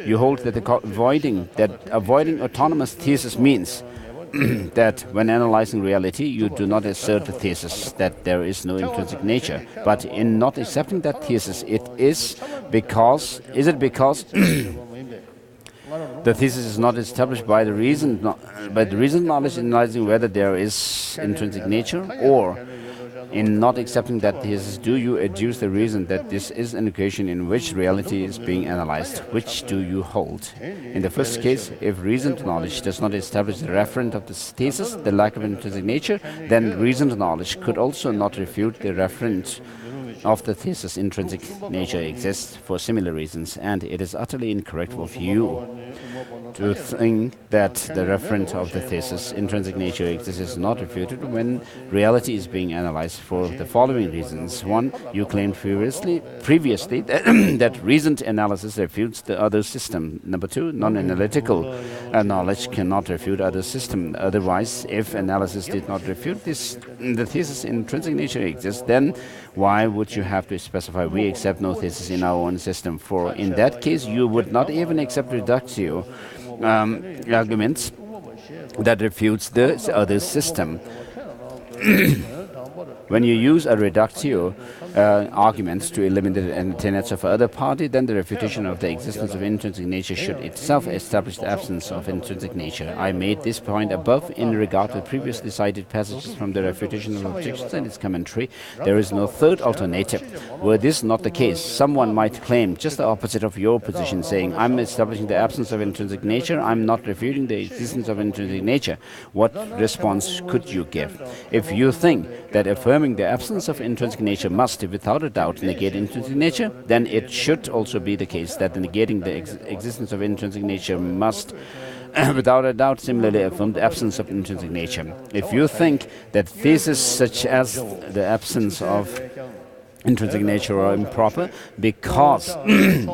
you hold that avoiding autonomous thesis means that when analyzing reality, you do not assert the thesis that there is no intrinsic nature. But in not accepting that thesis, is it because the thesis is not established by the reason knowledge analyzing whether there is intrinsic nature? Or in not accepting that thesis, do you adduce the reason that this is an occasion in which reality is being analyzed? Which do you hold? In the first case, if reasoned knowledge does not establish the referent of the thesis, the lack of intrinsic nature, then reasoned knowledge could also not refute the referent of the thesis. Intrinsic nature exists for similar reasons, and it is utterly incorrect of you to think that the referent of the thesis, intrinsic nature exists, is not refuted when reality is being analyzed for the following reasons. One, you claimed previously that reasoned analysis refutes the other system. Number two, non-analytical knowledge cannot refute other system. Otherwise, if analysis did not refute the thesis intrinsic nature exists, then why would you have to specify we accept no thesis in our own system? For in that case, you would not even accept reductio arguments that refutes the other system. When you use a reductio argument to eliminate the tenets of other party, then the refutation of the existence of intrinsic nature should itself establish the absence of intrinsic nature. I made this point above in regard to previously cited passages from the refutation of objections and its commentary. There is no third alternative. Were this not the case, someone might claim just the opposite of your position, saying, I'm establishing the absence of intrinsic nature, I'm not refuting the existence of intrinsic nature. What response could you give? If you think that affirming the absence of intrinsic nature must reality without a doubt negate intrinsic nature, then it should also be the case that negating the existence of intrinsic nature must without a doubt similarly affirm the absence of intrinsic nature. If you think that theses such as the absence of intrinsic nature are improper because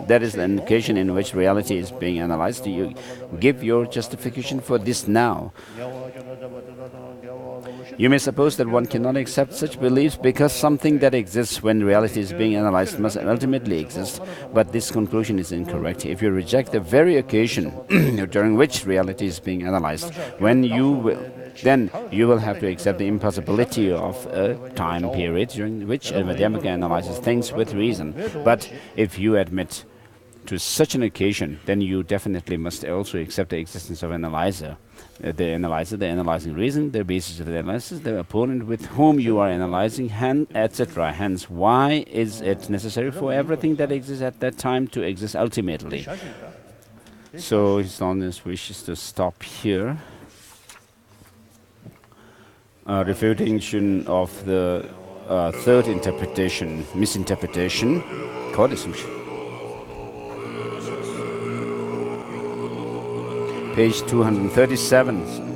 that is the indication in which reality is being analyzed, do you give your justification for this now? You may suppose that one cannot accept such beliefs because something that exists when reality is being analyzed must ultimately exist, but this conclusion is incorrect. If you reject the very occasion during which reality is being analyzed, then you will have to accept the impossibility of a time period during which a academic analyzes things with reason. But if you admit to such an occasion, then you definitely must also accept the existence of analyzer. The analyzing reason, the basis of the analysis, the opponent with whom you are analyzing, etc. Hence, why is it necessary for everything that exists at that time to exist ultimately? So His Holiness wishes to stop here. Refutation of the third interpretation, misinterpretation, page 237.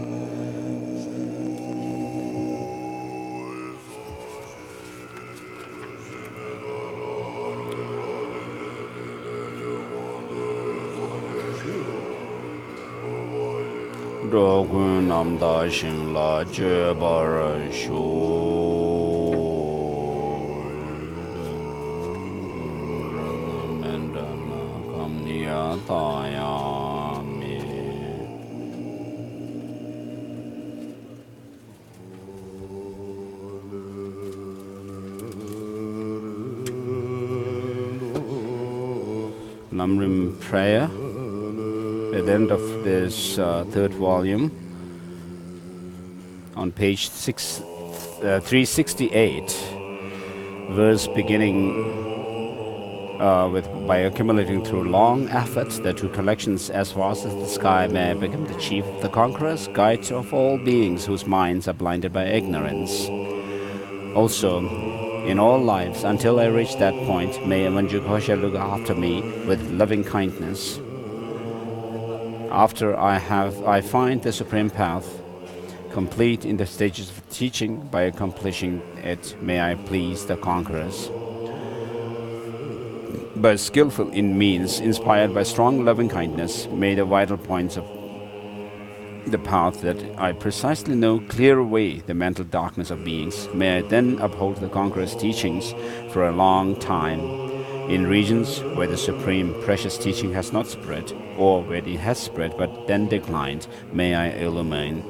Rogun namda shingla jebara shu mendana kamniya tayami. Namrim prayer at the end of this third volume, on page 368, verse beginning by accumulating through long efforts the two collections as vast as the sky may become the chief of the conquerors, guides of all beings whose minds are blinded by ignorance. Also, in all lives, until I reach that point, may Manju Ghosha look after me with loving kindness. After I find the supreme path, complete in the stages of teaching, by accomplishing it, may I please the conquerors. But skillful in means, inspired by strong loving kindness, may the vital points of the path that I precisely know clear away the mental darkness of beings. May I then uphold the conqueror's teachings for a long time, in regions where the supreme precious teaching has not spread, or where it has spread but then declined. May I illumine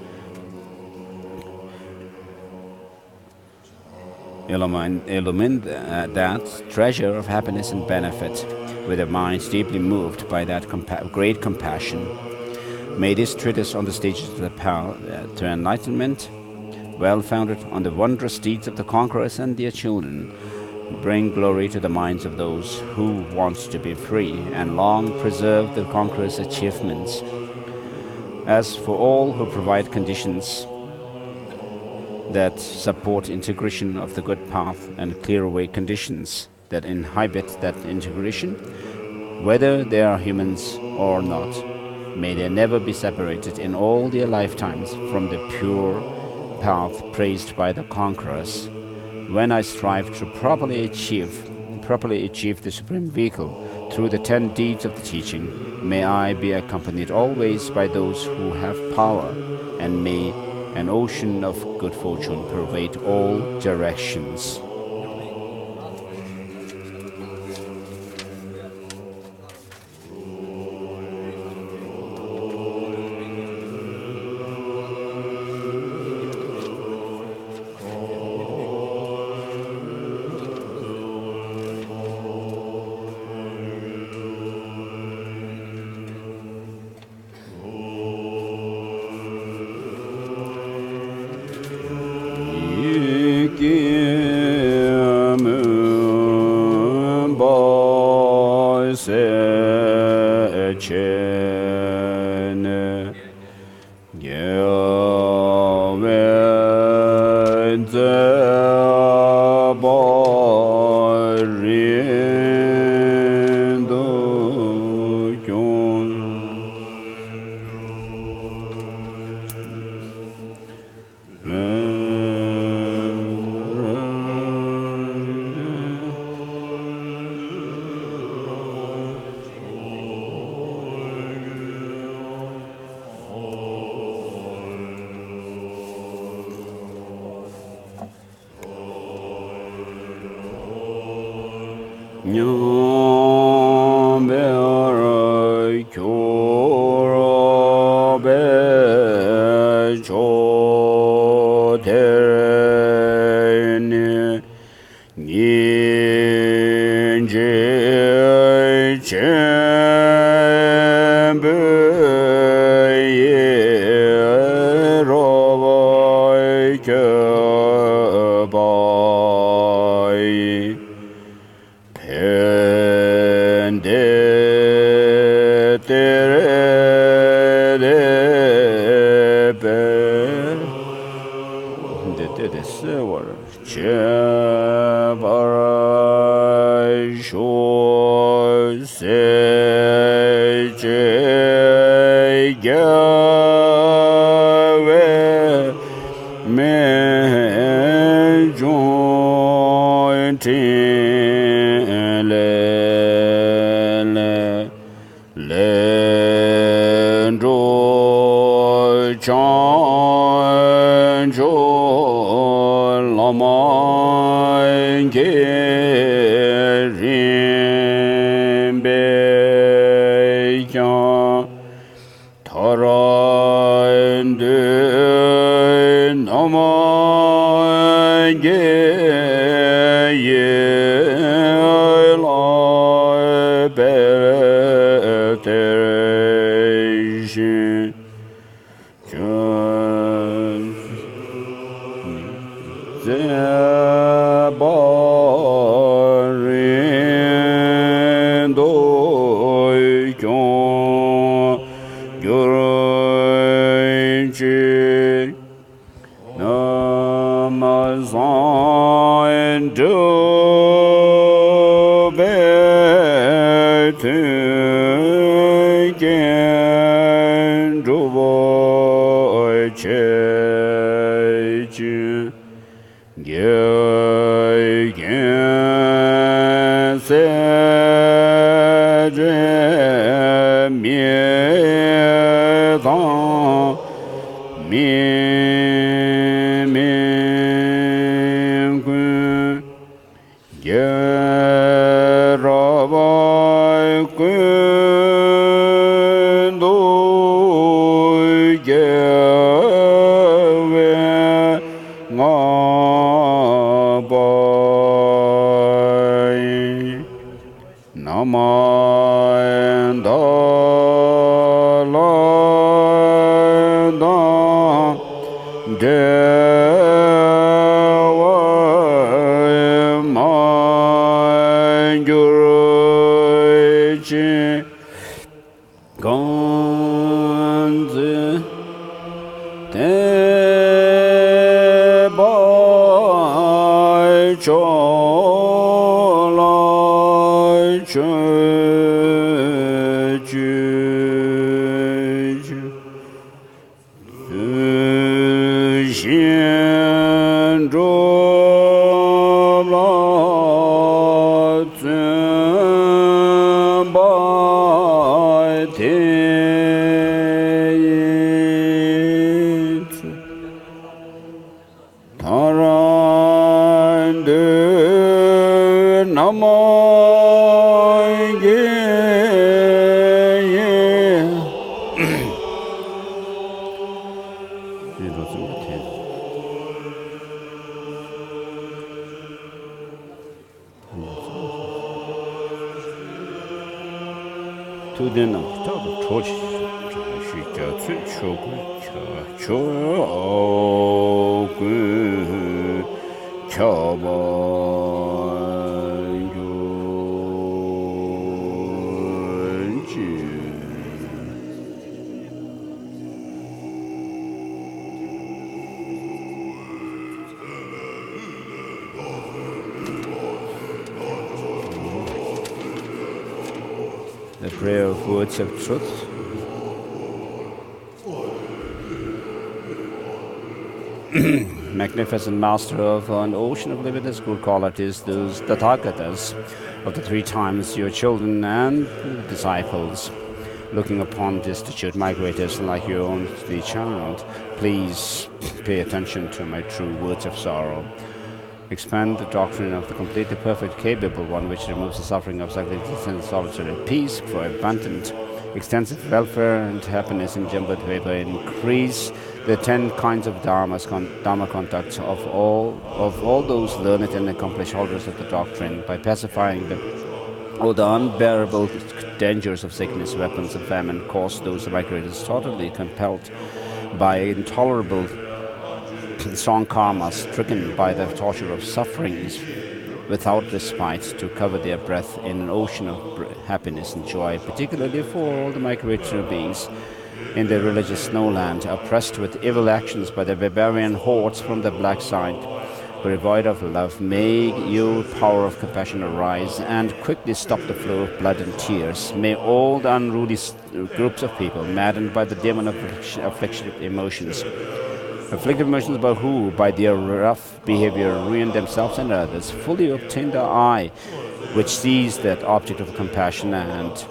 that treasure of happiness and benefit with a mind deeply moved by that great compassion. May this treatise on the stages of the path to enlightenment, well founded on the wondrous deeds of the conquerors and their children, bring glory to the minds of those who want to be free and long preserve the conqueror's achievements. As for all who provide conditions that support integration of the good path and clear away conditions that inhibit that integration, whether they are humans or not, may they never be separated in all their lifetimes from the pure path praised by the conquerors. When I strive to properly achieve the supreme vehicle through the 10 deeds of the teaching, may I be accompanied always by those who have power, and may an ocean of good fortune pervade all directions. Nyambera Kyorobe Chotereni Ninje Chembe Yerobai Kebai Pende Tere de Sewer Chebara Sho Se Gave Me Jointin Lendo Chanjo Lama Gerimbe Tarande Nama Geyela Betereşin Zebarin doykyon görünce namazan döbetüken duvoçecü Gölgen secde miedan mimikün Geravay gün duy geve ngabay namayan dalaydan devay mangürüçi ganzi tebay çolay çöçücü Düşen roblatın bayteyit Tarandı namay geye Tudena tabi çoç şikayetçi çok The prayer of words of truth. Magnificent master of an ocean of limitless good qualities, those Tathagatas of the three times, your children and disciples, looking upon destitute migrators like your own the child, please pay attention to my true words of sorrow. expand the doctrine of the completely perfect, capable one, which removes the suffering of sacrifice and solitary peace for abundant, extensive welfare and happiness in jumbled vapor, increase the 10 kinds of Dharma contacts of all those learned and accomplished holders of the doctrine by pacifying all the unbearable dangers of sickness, weapons, and famine caused those migrators totally compelled by intolerable strong karma, stricken by the torture of sufferings without respite, to cover their breath in an ocean of happiness and joy, particularly for all the migratory beings in the religious snowland, oppressed with evil actions by the barbarian hordes from the black side, devoid of love. May your power of compassion arise and quickly stop the flow of blood and tears. May all the unruly groups of people, maddened by the demon of afflictive emotions about who, by their rough behavior, ruin themselves and others, fully obtain the eye which sees that object of compassion and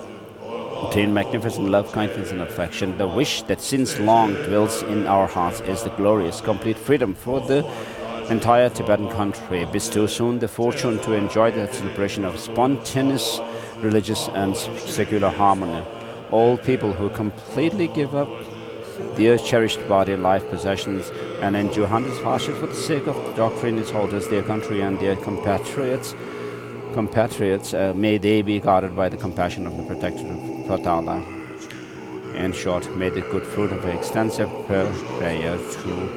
obtain magnificent love, kindness, and affection. The wish that since long dwells in our hearts is the glorious, complete freedom for the entire Tibetan country. Bestow soon the fortune to enjoy the celebration of spontaneous religious and secular harmony. All people who completely give up their cherished body, life, possessions, and endure hundreds of hardships for the sake of the doctrine, its holders, their country, and their compatriots, may they be guarded by the compassion of the protector of Dalai. In short, may the good fruit of extensive prayer to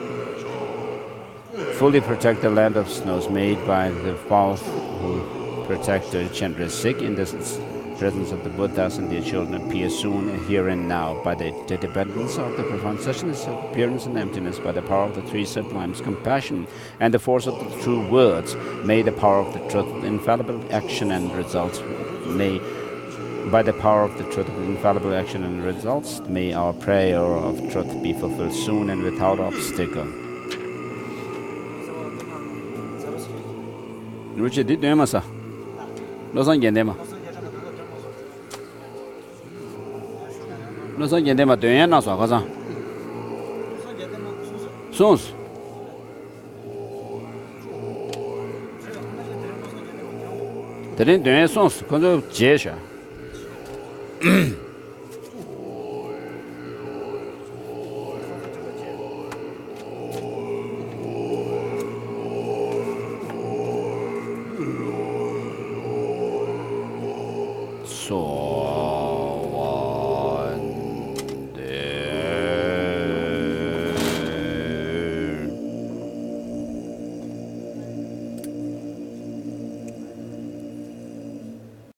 fully protect the land of snows made by the powerful who protect the Chandra-sick in the presence of the Buddhas and their children appear soon, here and now, by the dependence of the profound suchness of appearance and emptiness, by the power of the three sublimes, compassion, and the force of the true words. May the power of the truth, infallible action and results, by the power of the truth of infallible action and results, may our prayer of truth be fulfilled soon and without obstacle. nó sang nhận mà tuyển nó sao sao xuống thế nên tuyển xuống con số chế sao